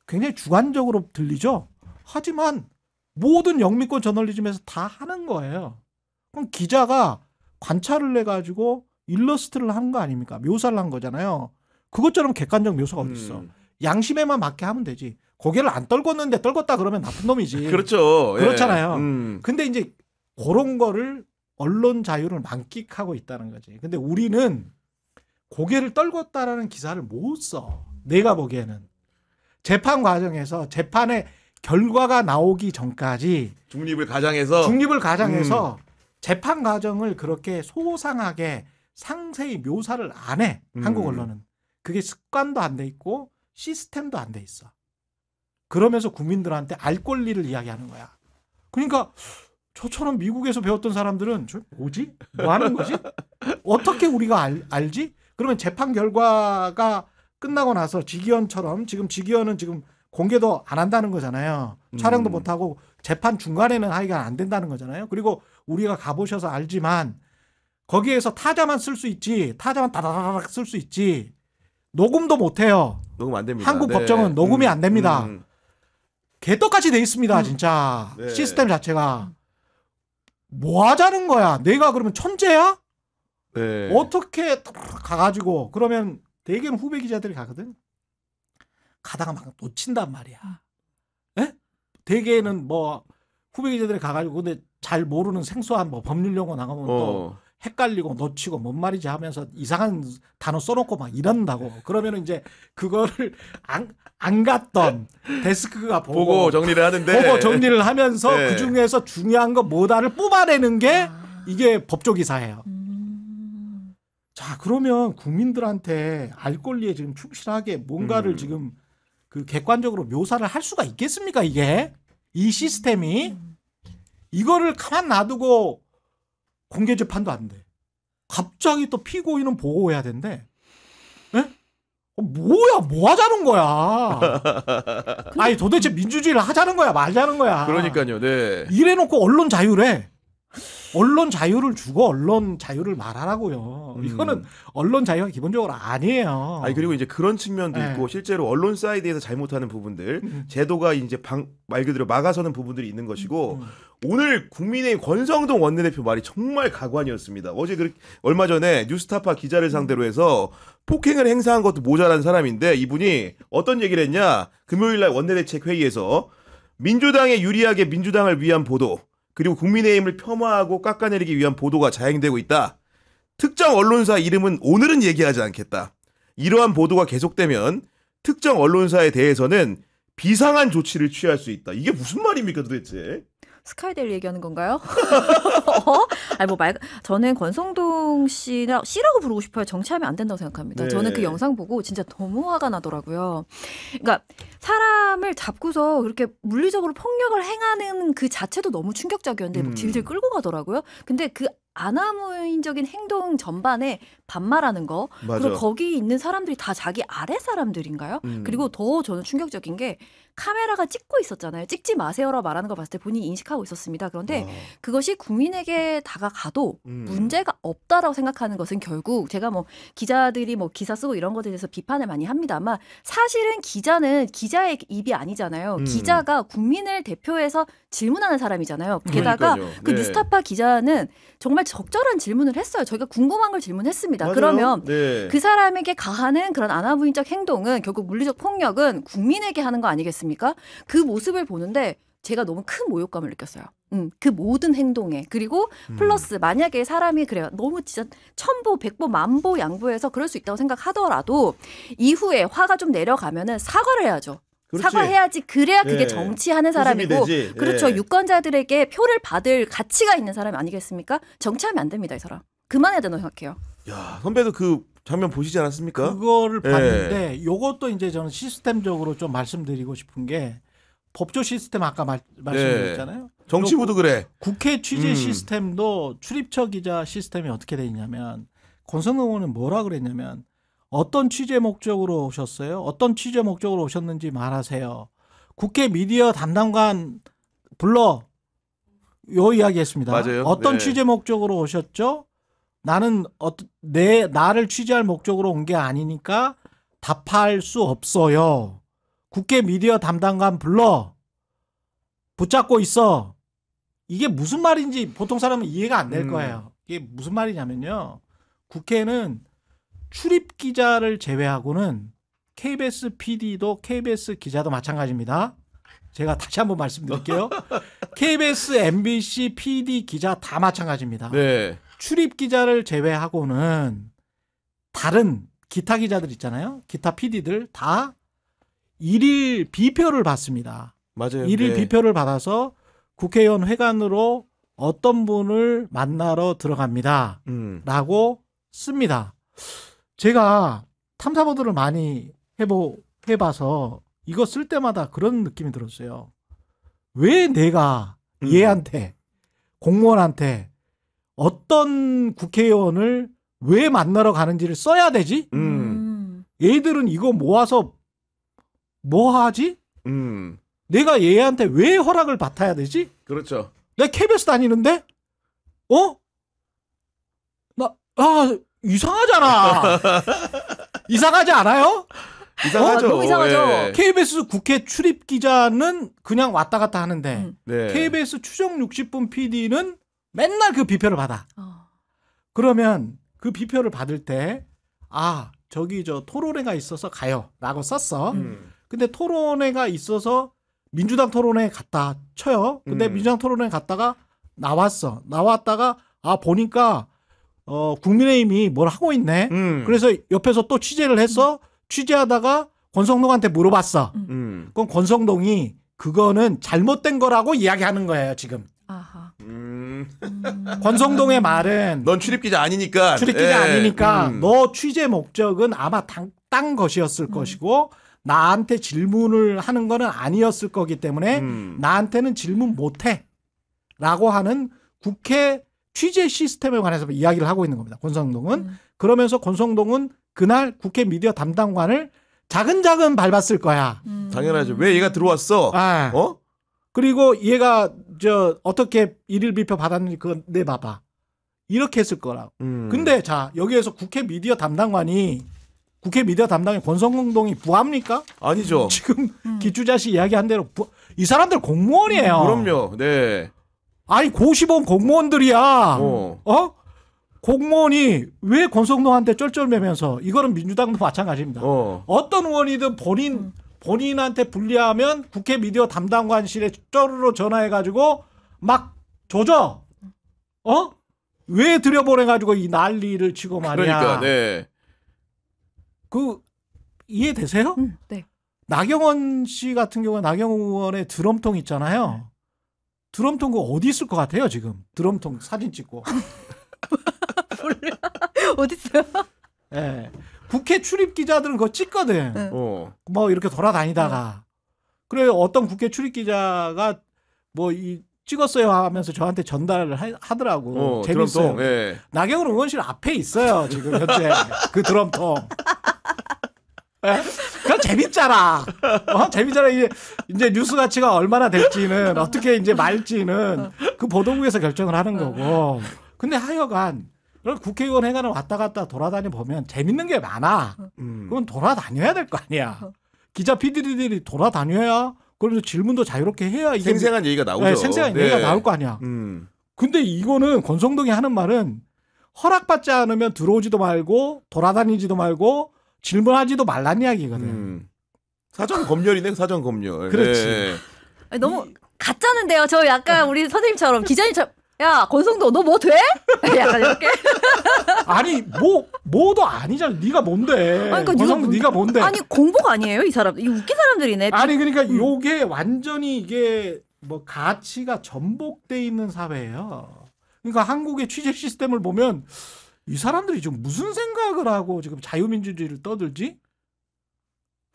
굉장히 주관적으로 들리죠. 하지만 모든 영미권 저널리즘에서 다 하는 거예요. 그럼 기자가 관찰을 해가지고 일러스트를 한 거 아닙니까? 묘사를 한 거잖아요. 그것처럼 객관적 묘사가 어디 있어? 양심에만 맞게 하면 되지. 고개를 안 떨궜는데 떨궜다 그러면 나쁜 놈이지. 그렇죠. 그렇잖아요. 근데 이제 그런 거를 언론 자유를 만끽하고 있다는 거지. 근데 우리는 고개를 떨궜다라는 기사를 못 써. 내가 보기에는. 재판 과정에서 재판의 결과가 나오기 전까지 중립을 가장해서 재판 과정을 그렇게 소상하게 상세히 묘사를 안 해. 한국 언론은. 그게 습관도 안 돼 있고 시스템도 안 돼 있어. 그러면서 국민들한테 알 권리를 이야기하는 거야. 그러니까 저처럼 미국에서 배웠던 사람들은 저 뭐지? 뭐 하는 거지? 어떻게 우리가 알지? 그러면 재판 결과가 끝나고 나서 지기현처럼 지금 지기현은 지금 공개도 안 한다는 거잖아요. 촬영도 못 하고 재판 중간에는 하기가 안 된다는 거잖아요. 그리고 우리가 가보셔서 알지만 거기에서 타자만 쓸 수 있지, 타자만 다다다닥 쓸 수 있지, 녹음도 못 해요. 녹음 안 됩니다. 한국 네. 법정은 녹음이 안 됩니다. 개떡같이 돼 있습니다, 진짜. 네. 시스템 자체가. 뭐 하자는 거야? 내가 그러면 천재야? 네. 어떻게 가가지고, 그러면 대개는 후배 기자들이 가거든? 가다가 막 놓친단 말이야. 예? 대개는 뭐, 후배 기자들이 가가지고, 근데 잘 모르는 생소한 뭐 법률 용어 나가면 또 헷갈리고 놓치고 뭔 말이지 하면서 이상한 단어 써놓고 막 이런다고. 그러면은 이제 그거를 안 갔던 데스크가 보고 정리를 하는데. 보고 정리를 하면서 네. 그 중에서 중요한 거 뭐다를 뽑아내는 게 이게 법조기사예요. 자, 그러면 국민들한테 알 권리에 지금 충실하게 뭔가를 지금 그 객관적으로 묘사를 할 수가 있겠습니까, 이게? 이 시스템이? 이거를 가만 놔두고 공개 재판도 안 돼. 갑자기 또 피고인은 보고해야 된대. 예? 뭐야, 뭐 하자는 거야? 아니, 도대체 민주주의를 하자는 거야, 말자는 거야? 그러니까요, 네. 이래놓고 언론 자유래. 언론 자유를 주고 언론 자유를 말하라고요. 이거는 언론 자유가 기본적으로 아니에요. 아니 그리고 이제 그런 측면도 네. 있고 실제로 언론 사이드에서 잘못하는 부분들, 제도가 이제 말 그대로 막아서는 부분들이 있는 것이고 오늘 국민의힘 권성동 원내대표 말이 정말 가관이었습니다. 어제 얼마 전에 뉴스타파 기자를 상대로 해서 폭행을 행사한 것도 모자란 사람인데 이분이 어떤 얘기를 했냐? 금요일날 원내대책 회의에서 민주당에 유리하게 민주당을 위한 보도, 그리고 국민의힘을 폄하하고 깎아내리기 위한 보도가 자행되고 있다. 특정 언론사 이름은 오늘은 얘기하지 않겠다. 이러한 보도가 계속되면 특정 언론사에 대해서는 비상한 조치를 취할 수 있다. 이게 무슨 말입니까 도대체? 스카이데일 얘기하는 건가요? 아니 저는 권성동 씨라고 부르고 싶어요. 정치하면 안 된다고 생각합니다. 네. 저는 그 영상 보고 진짜 너무 화가 나더라고요. 그러니까 사람을 잡고서 그렇게 물리적으로 폭력을 행하는 그 자체도 너무 충격적이었는데 막 질질 끌고 가더라고요. 근데 그 아나무인적인 행동 전반에 반말하는 거, 맞아. 그리고 거기 있는 사람들이 다 자기 아래 사람들인가요? 그리고 더 저는 충격적인 게 카메라가 찍고 있었잖아요. 찍지 마세요라고 말하는 걸 봤을 때 본인이 인식하고 있었습니다. 그런데 그것이 국민에게 다가가도 문제가 없다라고 생각하는 것은 결국 제가 뭐 기자들이 뭐 기사 쓰고 이런 것에 대해서 비판을 많이 합니다만 사실은 기자는 기자의 입이 아니잖아요. 기자가 국민을 대표해서 질문하는 사람이잖아요. 게다가 그러니까요. 그 네. 뉴스타파 기자는 정말 적절한 질문을 했어요. 저희가 궁금한 걸 질문했습니다. 맞아요. 그러면 네. 그 사람에게 가하는 그런 아나무인적 행동은 결국 물리적 폭력은 국민에게 하는 거 아니겠습니까? 그 모습을 보는데 제가 너무 큰 모욕감을 느꼈어요. 그 모든 행동에. 그리고 플러스 만약에 사람이 그래요. 너무 진짜 천보, 백보, 만보 양보해서 그럴 수 있다고 생각하더라도 이후에 화가 좀 내려가면은 사과를 해야죠. 그렇지. 사과해야지. 그래야 그게 네. 정치하는 수습이 사람이고 되지. 그렇죠. 네. 유권자들에게 표를 받을 가치가 있는 사람이 아니겠습니까? 정치하면 안 됩니다. 이 사람. 그만해야 된다고 생각해요. 야, 선배도 그 장면 보시지 않았습니까? 그거를 네. 봤는데 이것도 이제 저는 시스템적으로 좀 말씀드리고 싶은 게 법조 시스템 아까 말씀드렸잖아요. 정치부도 그래. 국회 취재 시스템도 출입처 기자 시스템이 어떻게 돼 있냐면 권성동 의원은 뭐라 그랬냐면 어떤 취재 목적으로 오셨어요? 어떤 취재 목적으로 오셨는지 말하세요. 국회 미디어 담당관 불러 요 이야기했습니다. 맞아요. 어떤 네. 취재 목적으로 오셨죠? 나는 나를 취재할 목적으로 온 게 아니니까 답할 수 없어요. 국회 미디어 담당관 불러 붙잡고 있어. 이게 무슨 말인지 보통 사람은 이해가 안 될 거예요. 이게 무슨 말이냐면요. 국회는 출입 기자를 제외하고는 KBS PD도 KBS 기자도 마찬가지입니다. 제가 다시 한번 말씀드릴게요. KBS, MBC, PD 기자 다 마찬가지입니다. 네. 출입 기자를 제외하고는 다른 기타 기자들 있잖아요. 기타 PD들 다 일일 비표를 받습니다. 맞아요. 일일 네. 비표를 받아서 국회의원 회관으로 어떤 분을 만나러 들어갑니다. 라고 씁니다. 제가 탐사보도를 많이 해봐서 이거 쓸 때마다 그런 느낌이 들었어요. 왜 내가 얘한테 공무원한테 어떤 국회의원을 왜 만나러 가는지를 써야 되지? 얘들은 이거 모아서 뭐 하지? 내가 얘한테 왜 허락을 받아야 되지? 그렇죠. 내가 KBS 다니는데 이상하잖아. 이상하지 않아요? 이상하죠. 너무 이상하죠. 예. KBS 국회 출입 기자는 그냥 왔다 갔다 하는데 네. KBS 추정 60분 PD는 맨날 그 비표를 받아. 어. 그러면 그 비표를 받을 때 저기 저 토론회가 있어서 가요라고 썼어. 근데 토론회가 있어서 민주당 토론회 갔다 쳐요. 근데 민주당 토론회 갔다가 나왔다가 보니까 국민의힘이 뭘 하고 있네. 그래서 옆에서 또 취재를 했어. 취재하다가 권성동한테 물어봤어. 그럼 권성동이 그거는 잘못된 거라고 이야기하는 거예요, 지금. 아하. 권성동의 말은 넌 출입기자 아니니까. 출입기자 예. 아니니까 너 취재 목적은 아마 딴 것이었을 것이고 나한테 질문을 하는 거는 아니었을 거기 때문에 나한테는 질문 못해 라고 하는 국회 취재 시스템에 관해서 이야기를 하고 있는 겁니다. 권성동은. 그러면서 권성동은 그날 국회 미디어 담당관을 자근자근 밟았을 거야. 당연하죠. 왜 얘가 들어왔어? 그리고 얘가 어떻게 일일 비표 받았는지 그거 내봐봐. 이렇게 했을 거라고. 근데 자 여기에서 국회 미디어 담당관이 권성동이 부합니까? 아니죠. 지금 기주자씨 이야기한 대로 이 사람들 공무원이에요. 그럼요. 네. 아니 고시원 공무원들이야. 공무원이 왜 권성동한테 쩔쩔매면서 이거는 민주당도 마찬가지입니다. 어떤 의원이든 본인한테 불리하면 국회 미디어 담당관실에 쪼르르 전화해가지고 막 조져. 왜 들여보내가지고 이 난리를 치고 말이야. 그러니까 네. 이해되세요? 네. 나경원 씨 같은 경우는 나경원 의원의 드럼통 있잖아요. 드럼통 그거 어디 있을 것 같아요 지금? 드럼통 사진 찍고. 어디 있어요? 예. 국회 출입 기자들은 그거 찍거든. 네. 뭐 이렇게 돌아다니다가. 그래 어떤 국회 출입 기자가 찍었어요 하면서 저한테 전달을 하더라고. 재밌어요. 드럼통. 예. 나경원 의원실 앞에 있어요 지금 현재 그 드럼통. 그건 재밌잖아. 재밌잖아. 이제 뉴스 가치가 얼마나 될지는 어떻게 이제 말지는 그 보도국에서 결정을 하는 거고. 근데 하여간 그럼 국회의원 회관을 왔다 갔다 돌아다니 보면 재밌는 게 많아. 그건 돌아다녀야 될 거 아니야. 기자 PD들이 돌아다녀야 그래서 질문도 자유롭게 해야 이게 생생한 얘기가 나오죠. 네, 생생한 얘기가 나올 거 아니야. 근데 이거는 권성동이 하는 말은 허락받지 않으면 들어오지도 말고 돌아다니지도 말고 질문하지도 말란 이야기거든. 사전 검열이네, 사전 검열. 그렇지. 네. 아니, 너무 가짜는데요. 저 약간 우리 선생님처럼 기자님처럼 야 권성동 너 뭐 돼? 약간 이렇게. 아니 뭐도 아니잖아. 네가 뭔데? 그러니까 권성동 네가 뭔데? 아니 공복 아니에요 이 사람? 이 웃긴 사람들이네. 아니 그러니까 요게 완전히 이게 뭐 가치가 전복돼 있는 사회예요. 그러니까 한국의 취재 시스템을 보면 이 사람들이 지금 무슨 생각을 하고 지금 자유민주주의를 떠들지?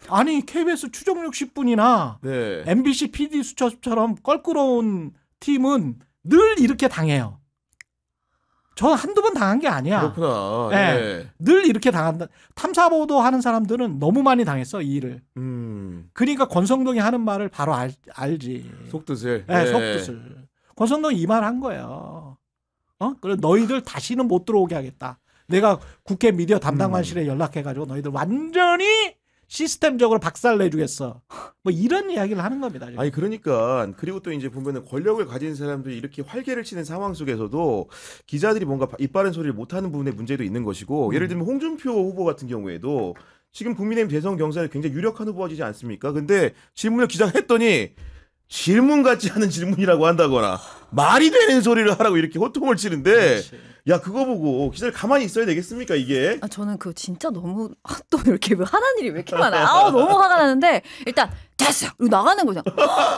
아니 KBS 추정력 10분이나 네. MBC PD 수첩처럼 껄끄러운 팀은 늘 이렇게 당해요. 저 한두 번 당한 게 아니야. 그렇구나. 네. 네. 늘 이렇게 당한다. 탐사보도 하는 사람들은 너무 많이 당했어 이 일을. 그러니까 권성동이 하는 말을 바로 알지. 속뜻을. 네, 속뜻을. 권성동이 이 말 한 거예요. 그래 너희들 다시는 못 들어오게 하겠다. 내가 국회 미디어 담당관실에 연락해가지고 너희들 완전히 시스템적으로 박살내주겠어. 뭐 이런 이야기를 하는 겁니다. 지금. 아니 그러니까 그리고 또 이제 보면은 권력을 가진 사람들이 이렇게 활개를 치는 상황 속에서도 기자들이 뭔가 입 바른 소리를 못하는 부분에 문제도 있는 것이고 예를 들면 홍준표 후보 같은 경우에도 지금 국민의힘 대선 경선에 굉장히 유력한 후보지지 않습니까? 근데 질문을 기자가 했더니 질문 같지 않은 질문이라고 한다거나 말이 되는 소리를 하라고 이렇게 호통을 치는데 그렇지. 야 그거 보고 기자를 가만히 있어야 되겠습니까 이게? 저는 그거 진짜 너무 또 이렇게 하는 일이 왜 이렇게 많아요? 너무 화가 나는데 일단 됐어 이러고 나가는 거죠.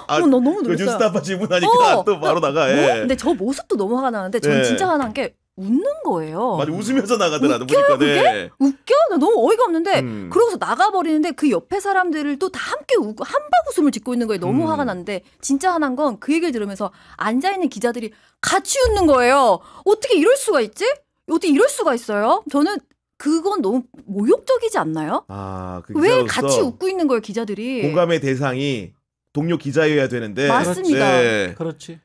나 너무 그 놀랐어요. 뉴스타파 질문하니까 또 바로 나가. 근데 저 모습도 너무 화가 나는데 저는 네. 진짜 화난 게 웃는 거예요. 맞아 웃으면서 나가더라. 웃겨요, 보니까 그게? 네. 웃겨? 나 너무 어이가 없는데 음. 그러고서 나가버리는데 그 옆에 사람들도 다 함께 웃고 한박 웃음을 짓고 있는 거예요. 너무 화가 났는데 진짜 화난 건 그 얘기를 들으면서 앉아있는 기자들이 같이 웃는 거예요. 어떻게 이럴 수가 있지? 어떻게 이럴 수가 있어요? 저는 그건 너무 모욕적이지 않나요? 그 왜 기자로서 같이 웃고 있는 거예요, 기자들이? 공감의 대상이 동료 기자여야 되는데. 맞습니다. 네. 그렇지.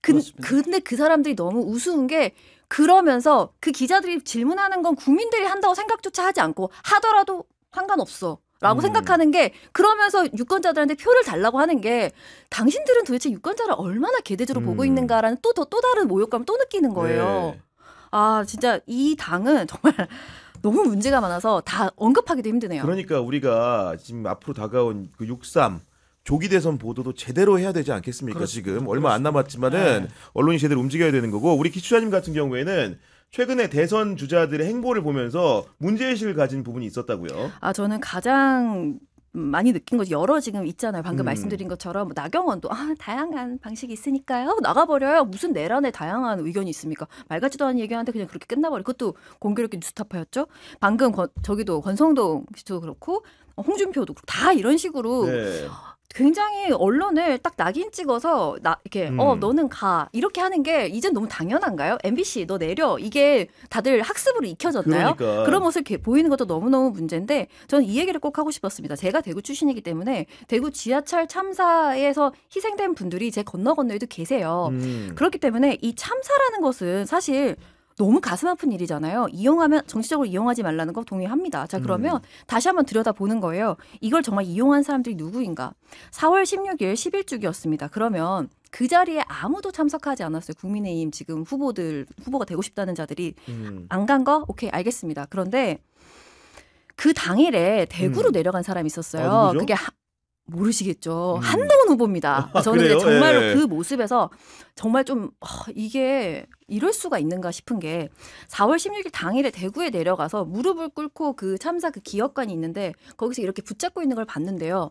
그렇습니다. 근데 그 사람들이 너무 우스운 게 그러면서 그 기자들이 질문하는 건 국민들이 한다고 생각조차 하지 않고 하더라도 상관없어. 라고 생각하는 게 그러면서 유권자들한테 표를 달라고 하는 게 당신들은 도대체 유권자를 얼마나 개대주로 보고 있는가라는 또 다른 모욕감을 또 느끼는 거예요. 네. 아 진짜 이 당은 정말 너무 문제가 많아서 다 언급하기도 힘드네요. 그러니까 우리가 지금 앞으로 다가온 그 6.3 조기 대선 보도도 제대로 해야 되지 않겠습니까? 그렇습니다. 지금 얼마 안 남았지만은 네. 언론이 제대로 움직여야 되는 거고 우리 기초자님 같은 경우에는 최근에 대선 주자들의 행보를 보면서 문제의식을 가진 부분이 있었다고요. 아 저는 가장 많이 느낀 것이 여러 지금 있잖아요. 방금 말씀드린 것처럼 뭐 나경원도 다양한 방식이 있으니까요. 나가버려요. 무슨 내란에 다양한 의견이 있습니까? 말 같지도 않은 얘기하는데 그냥 그렇게 끝나버려. 그것도 공교롭게 뉴스타파였죠. 방금 저기도 권성동 씨도 그렇고 홍준표도 그렇고 다 이런 식으로 네. 굉장히 언론을 딱 낙인 찍어서 이렇게 너는 가 이렇게 하는 게 이젠 너무 당연한가요? MBC 너 내려 이게 다들 학습으로 익혀졌나요? 그러니까. 그런 모습을 보이는 것도 너무너무 문제인데 저는 이 얘기를 꼭 하고 싶었습니다. 제가 대구 출신이기 때문에 대구 지하철 참사에서 희생된 분들이 제 건너에도 계세요. 그렇기 때문에 이 참사라는 것은 사실 너무 가슴 아픈 일이잖아요. 이용하면 정치적으로 이용하지 말라는 거 동의합니다. 자 그러면 다시 한번 들여다보는 거예요. 이걸 정말 이용한 사람들이 누구인가. 4월 16일 10일죽이었습니다. 그러면 그 자리에 아무도 참석하지 않았어요. 국민의힘 지금 후보가 되고 싶다는 자들이 안 간 거? 오케이 알겠습니다. 그런데 그 당일에 대구로 내려간 사람이 있었어요. 아, 누구죠? 그게 모르시겠죠. 한동훈 후보입니다. 저는 근데 그래요? 정말로 예. 그 모습에서 정말 좀 이게 이럴 수가 있는가 싶은 게 4월 16일 당일에 대구에 내려가서 무릎을 꿇고 그 참사 그 기억관이 있는데 거기서 이렇게 붙잡고 있는 걸 봤는데요.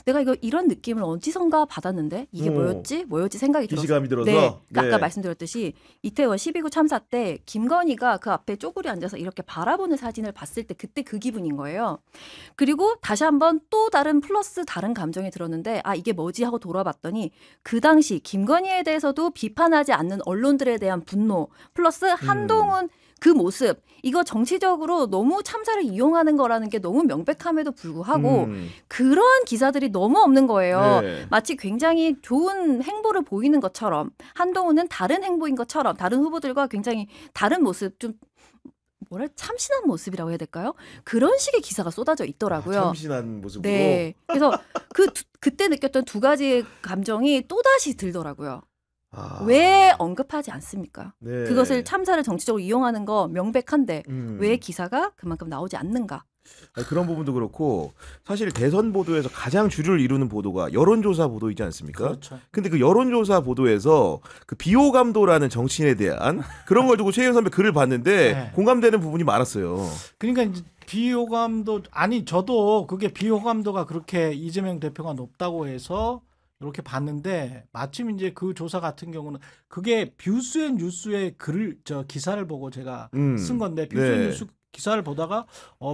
내가 이런 느낌을 어디선가 받았는데 이게 뭐였지 생각이 들었어요. 기시감이 들어서. 네, 아까 말씀드렸듯이 이태원 12구 참사 때 김건희가 그 앞에 쪼그려 앉아서 이렇게 바라보는 사진을 봤을 때 그때 그 기분인 거예요. 그리고 다시 한번 또 다른 감정이 들었는데 이게 뭐지 하고 돌아봤더니 그 당시 김건희에 대해서도 비판하지 않는 언론들에 대한 분노 플러스 한동훈 그 모습 이거 정치적으로 너무 참사를 이용하는 거라는 게 너무 명백함에도 불구하고 그러한 기사들이 너무 없는 거예요. 네. 마치 굉장히 좋은 행보를 보이는 것처럼 한동훈은 다른 행보인 것처럼 다른 후보들과 굉장히 다른 모습 좀 참신한 모습이라고 해야 될까요? 그런 식의 기사가 쏟아져 있더라고요. 참신한 모습으로. 네. 그래서 그때 느꼈던 두 가지 감정이 또다시 들더라고요. 왜 언급하지 않습니까? 네. 그것을 참사를 정치적으로 이용하는 거 명백한데 왜 기사가 그만큼 나오지 않는가? 그런 부분도 그렇고 사실 대선 보도에서 가장 주류를 이루는 보도가 여론조사 보도이지 않습니까? 그렇죠. 근데 그 여론조사 보도에서 그 비호감도라는 정치인에 대한 그런 걸 두고 최희원 선배 글을 봤는데 네. 공감되는 부분이 많았어요. 그러니까 이제 비호감도 저도 그게 비호감도가 그렇게 이재명 대표가 높다고 해서 이렇게 봤는데 마침 이제 그 조사 같은 경우는 그게 뷰스앤뉴스의 기사를 보고 제가 쓴 건데 뷰스앤뉴스 기사를 보다가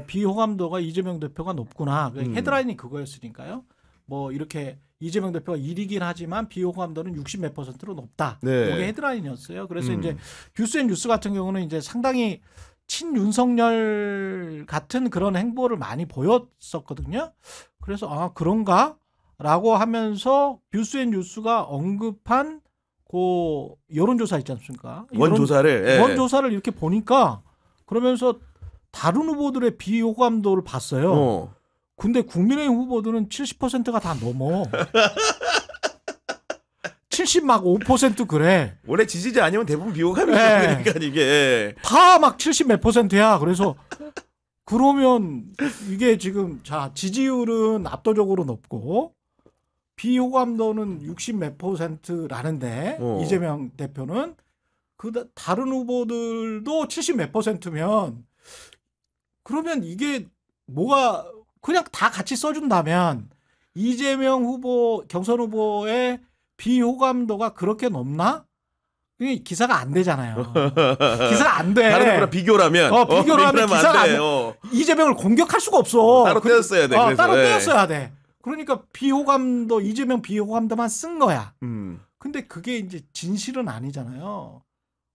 비호감도가 이재명 대표가 높구나. 헤드라인이 그거였으니까요. 뭐 이렇게 이재명 대표가 1위긴 하지만 비호감도는 60몇 %로 높다. 네. 이게 헤드라인이었어요. 그래서 이제 뷰스앤뉴스 같은 경우는 이제 상당히 친윤석열 같은 그런 행보를 많이 보였었거든요. 그래서 그런가? 라고 하면서 뷰스앤뉴스가 언급한 그 여론조사 있지 않습니까? 원조사를 이렇게 보니까 그러면서 다른 후보들의 비호감도를 봤어요. 근데 국민의힘 후보들은 70%가 다 넘어. 70.5% 그래. 원래 지지자 아니면 대부분 비호감이죠. 네. 그러니까 이게 다 막 70 몇 %야. 그래서 그러면 이게 지금 지지율은 압도적으로 높고 비호감도는 60 몇 %라는데 이재명 대표는 다른 후보들도 70 몇 %면 그러면 이게 뭐가 그냥 다 같이 써준다면 이재명 후보 경선 후보의 비호감도가 그렇게 높나? 그게 기사가 안 되잖아요. 기사가 안 돼. 다른 거랑 비교라면 비교를 하면 기사가 안 돼. 이재명을 공격할 수가 없어. 따로 떼었어야 돼. 그래서. 따로 떼었어야 돼. 그러니까 비호감도 이재명 비호감도만 쓴 거야. 근데 그게 이제 진실은 아니잖아요.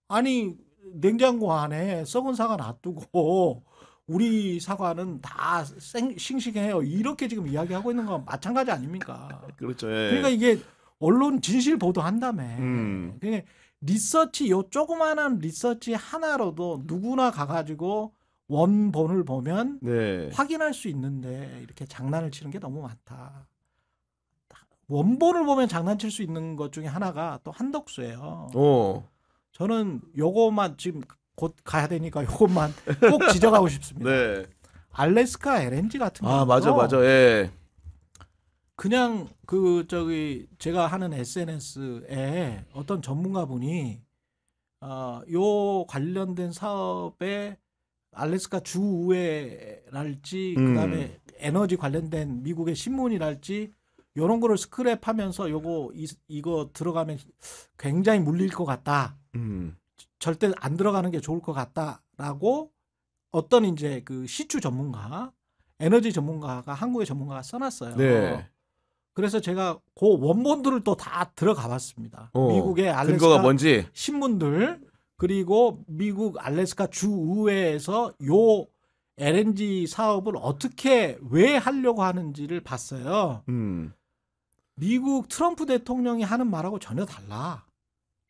아니 냉장고 안에 썩은 사과 놔두고 우리 사과는 다 싱싱해요. 이렇게 지금 이야기하고 있는 건 마찬가지 아닙니까? 그렇죠. 예. 그러니까 이게 언론 진실 보도한다며. 그러니까 리서치 요 조그마한 리서치 하나로도 누구나 가가지고 원본을 보면 네. 확인할 수 있는데 이렇게 장난을 치는 게 너무 많다. 원본을 보면 장난칠 수 있는 것 중에 하나가 또 한덕수예요. 저는 요것만 지금 곧 가야 되니까 요것만 꼭 지적하고 싶습니다. 네. 알래스카 LNG 같은 거. 맞아. 예. 그냥 제가 하는 SNS에 어떤 전문가분이 요 관련된 사업에 알래스카 주의회랄지 그다음에 에너지 관련된 미국의 신문이랄지 이런 거를 스크랩하면서 이거 들어가면 굉장히 물릴 것 같다. 절대 안 들어가는 게 좋을 것 같다라고 어떤 이제 그 시추 전문가, 에너지 전문가가 한국의 전문가가 써놨어요. 네. 그래서 제가 그 원본들을 또 다 들어가 봤습니다. 미국의 알래스카 근거가 뭔지 신문들 그리고 미국 알래스카 주의회에서 요 LNG 사업을 어떻게 왜 하려고 하는지를 봤어요. 미국 트럼프 대통령이 하는 말하고 전혀 달라.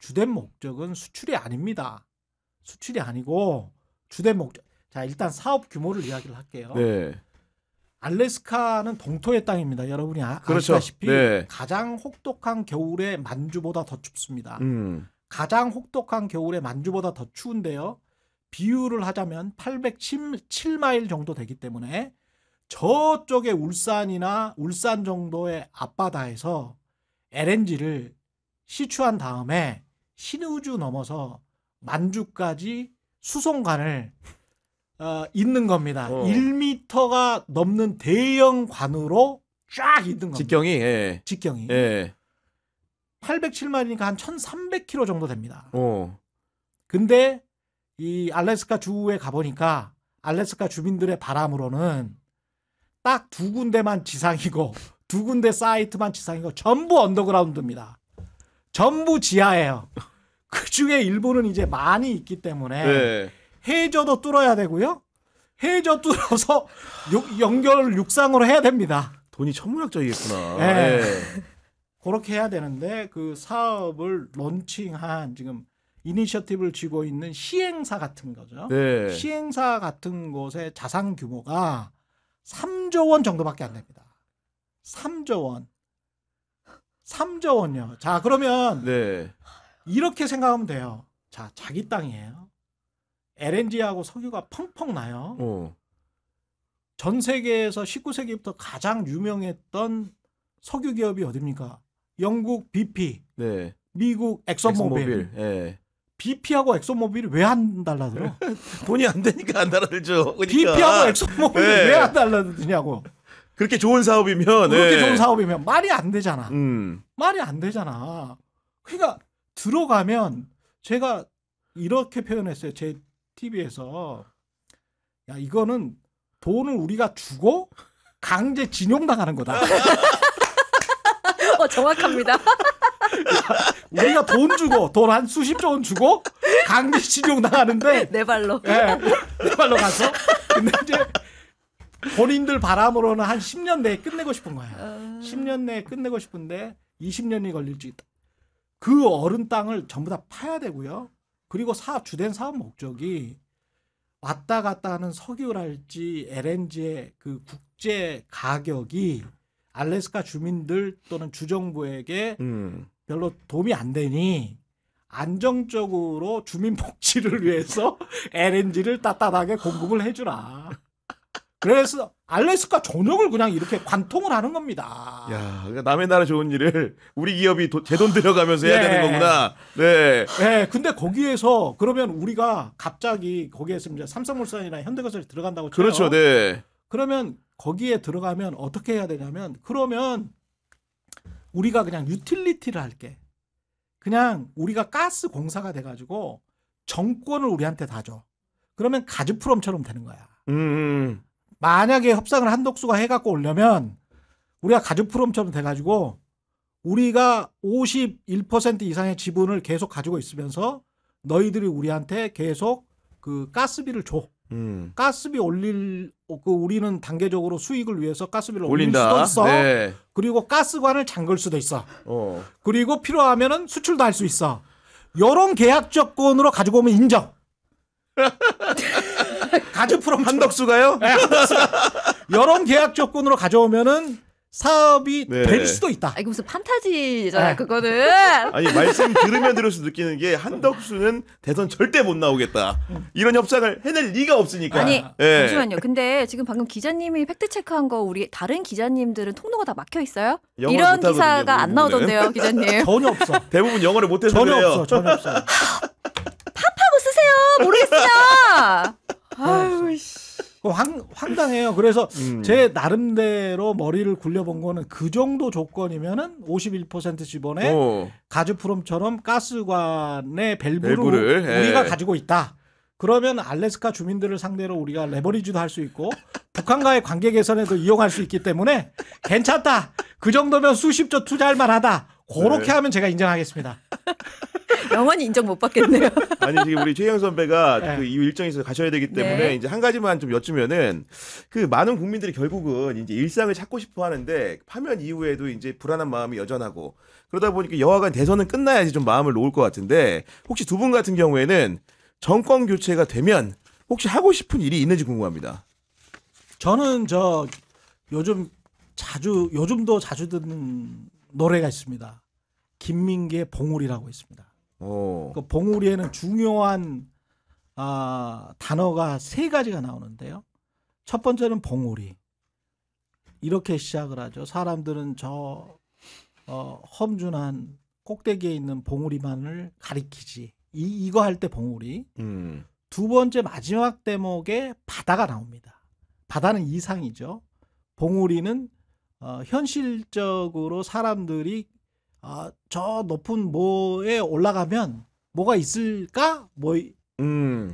주된 목적은 수출이 아닙니다. 수출이 아니고 주된 목적. 자, 일단 사업 규모를 이야기를 할게요. 네. 알래스카는 동토의 땅입니다. 여러분이 그렇죠. 아시다시피 네. 가장 혹독한 겨울에 만주보다 더 춥습니다. 가장 혹독한 겨울에 만주보다 더 추운데요. 비유를 하자면 817마일 정도 되기 때문에 저쪽에 울산 정도의 앞바다에서 LNG를 시추한 다음에 신의주 넘어서 만주까지 수송관을 있는 겁니다. 1m가 넘는 대형 관으로 쫙 있는 겁니다. 직경이. 예. 807마일이니까 한 1300km 정도 됩니다. 어. 근데 이 알래스카 주에 가보니까 알래스카 주민들의 바람으로는 딱 두 군데만 지상이고 두 군데 사이트만 지상이고 전부 언더그라운드입니다. 전부 지하예요. 그중에 일부는 이제 많이 있기 때문에 네. 해저도 뚫어야 되고요. 해저 뚫어서 연결을 육상으로 해야 됩니다. 돈이 천문학적이겠구나. 네. 네. 그렇게 해야 되는데 그 사업을 론칭한 지금 이니셔티브를 쥐고 있는 시행사 같은 거죠. 네. 시행사 같은 곳의 자산 규모가 3조 원 정도밖에 안 됩니다. 3조 원. 3조 원요. 자, 그러면 네. 이렇게 생각하면 돼요. 자, 자기 땅이에요. LNG하고 석유가 펑펑 나요. 전 세계에서 19세기부터 가장 유명했던 석유 기업이 어디입니까? 영국 BP, 네. 미국 엑소모빌. 예. BP하고 엑소모빌이 왜 안 달라들어? 돈이 안 되니까 안 달아들죠. 그러니까. BP하고 엑소모빌이 네. 왜 안 달라드냐고. 그렇게 좋은 사업이면 그렇게 네. 좋은 사업이면 말이 안 되잖아. 음. 말이 안 되잖아. 그러니까 들어가면 제가 이렇게 표현했어요. 제 TV에서. 야, 이거는 돈을 우리가 주고 강제 징용당하는 거다. 정확합니다. 우리가 돈 주고 돈 한 수십조 원 주고 강제 징용당하는데 내 발로. 예, 내 발로 가서 근데 이제 본인들 바람으로는 한 10년 내에 끝내고 싶은 거야. 10년 내에 끝내고 싶은데 20년이 걸릴지. 그 어른 땅을 전부 다 파야 되고요. 그리고 주된 사업 목적이 왔다 갔다 하는 석유랄지 LNG의 그 국제 가격이 알래스카 주민들 또는 주정부에게 별로 도움이 안 되니 안정적으로 주민 복지를 위해서 LNG를 따뜻하게 공급을 해주라. 그래서 알래스카 전역을 그냥 이렇게 관통을 하는 겁니다. 야, 그러니까 남의 나라 좋은 일을 우리 기업이 제 돈 들여가면서 해야 되는 거구나. 네. 네, 근데 거기에서 그러면 우리가 갑자기 거기에서 이제 삼성물산이나 현대건설이 들어간다고 쳐요. 그렇죠, 네. 그러면 거기에 들어가면 어떻게 해야 되냐면 그러면 우리가 그냥 유틸리티를 할게. 그냥 우리가 가스 공사가 돼가지고 정권을 우리한테 다 줘. 그러면 가즈프롬처럼 되는 거야. 만약에 협상을 한덕수가 해갖고 오려면 우리가 가즈프롬처럼 돼가지고 우리가 51% 이상의 지분을 계속 가지고 있으면서 너희들이 우리한테 계속 그 가스비를 줘. 가스비 우리는 단계적으로 수익을 위해서 가스비를 올릴 올린다. 수도 있어. 네. 그리고 가스관을 잠글 수도 있어. 어. 그리고 필요하면은 수출도 할 수 있어. 이런 계약 조건으로 가지고 오면 인정. 가즈프롬 한덕수가요? 이런 계약 조건으로 가져오면은 사업이 네. 될 수도 있다. 아, 이거 무슨 판타지잖아요, 네. 그거는. 아니 말씀 들으면 들을수록 느끼는 게 한덕수는 대선 절대 못 나오겠다. 이런 협상을 해낼 리가 없으니까. 아니, 예. 잠시만요. 근데 지금 방금 기자님이 팩트 체크한 거 우리 다른 기자님들은 통로가 다 막혀 있어요? 영어를 이런 못하거든요, 기사가 안 그 나오던데요, 기자님. 전혀 없어. 대부분 영어를 못해서 전혀 그래요. 없어. 전혀 없어. 하고 쓰세요. 모르겠으면. 아유, 씨. 황당해요. 그래서 제 나름대로 머리를 굴려본 거는 그 정도 조건이면은 51% 지분에 어. 가즈프롬처럼 가스관의 밸브를 밸브를, 예. 우리가 가지고 있다. 그러면 알래스카 주민들을 상대로 우리가 레버리지도 할 수 있고 북한과의 관계 개선에도 이용할 수 있기 때문에 괜찮다. 그 정도면 수십조 투자할 만하다. 그렇게 네. 하면 제가 인정하겠습니다. 영원히 인정 못 받겠네요. 아니 지금 우리 최영 선배가 네. 그 이 일정이 있어서 가셔야 되기 때문에 네. 이제 한 가지만 좀 여쭈면은 그 많은 국민들이 결국은 이제 일상을 찾고 싶어 하는데 파면 이후에도 이제 불안한 마음이 여전하고 그러다 보니까 여하간 대선은 끝나야지 좀 마음을 놓을 것 같은데 혹시 두 분 같은 경우에는 정권 교체가 되면 혹시 하고 싶은 일이 있는지 궁금합니다. 저는 요즘도 자주 듣는 노래가 있습니다. 김민기의 봉우리라고 있습니다. 그 봉우리에는 중요한 단어가 세 가지가 나오는데요. 첫 번째는 봉우리. 이렇게 시작을 하죠. 사람들은 험준한 꼭대기에 있는 봉우리만을 가리키지. 이거 할 때 봉우리. 두 번째 마지막 대목에 바다가 나옵니다. 바다는 이상이죠. 봉우리는 현실적으로 사람들이 저 높은 뭐에 올라가면 뭐가 있을까?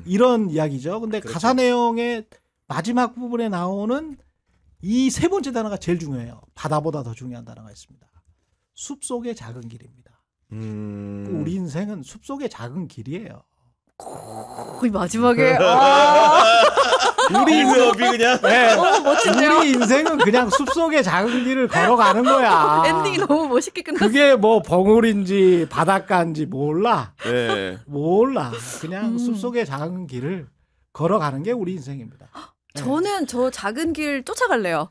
이런 이야기죠. 근데 그렇죠. 가사 내용의 마지막 부분에 나오는 이 세 번째 단어가 제일 중요해요. 바다보다 더 중요한 단어가 있습니다. 숲속의 작은 길입니다. 우리 인생은 숲속의 작은 길이에요. 거의 마지막에. 우리 인생이 그냥 멋진데요? 우리 인생은 그냥 숲속의 작은 길을 걸어가는 거야. 엔딩이 너무 멋있게 끝났어. 그게 뭐 봉우리인지 바닷가인지 몰라. 네. 몰라. 그냥 숲속의 작은 길을 걸어가는 게 우리 인생입니다. 저는 저 작은 길 쫓아갈래요.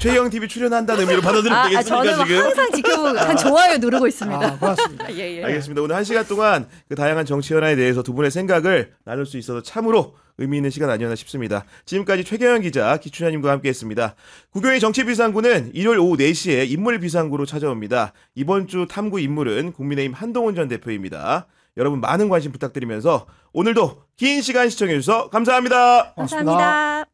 최영 TV 출연한다는 의미로 받아들이면 되겠습니까 저는 지금? 항상 지켜보고 한 좋아요 누르고 있습니다. 고맙습니다. 예. 알겠습니다. 오늘 1시간 동안 그 다양한 정치 현안에 대해서 두 분의 생각을 나눌 수 있어서 참으로 의미 있는 시간 아니었나 싶습니다. 지금까지 최경영 기자, 기춘현님과 함께했습니다. 국경의 정치비상구는 일요일 오후 4시에 인물비상구로 찾아옵니다. 이번 주 탐구 인물은 국민의힘 한동훈 전 대표입니다. 여러분 많은 관심 부탁드리면서 오늘도 긴 시간 시청해주셔서 감사합니다. 감사합니다.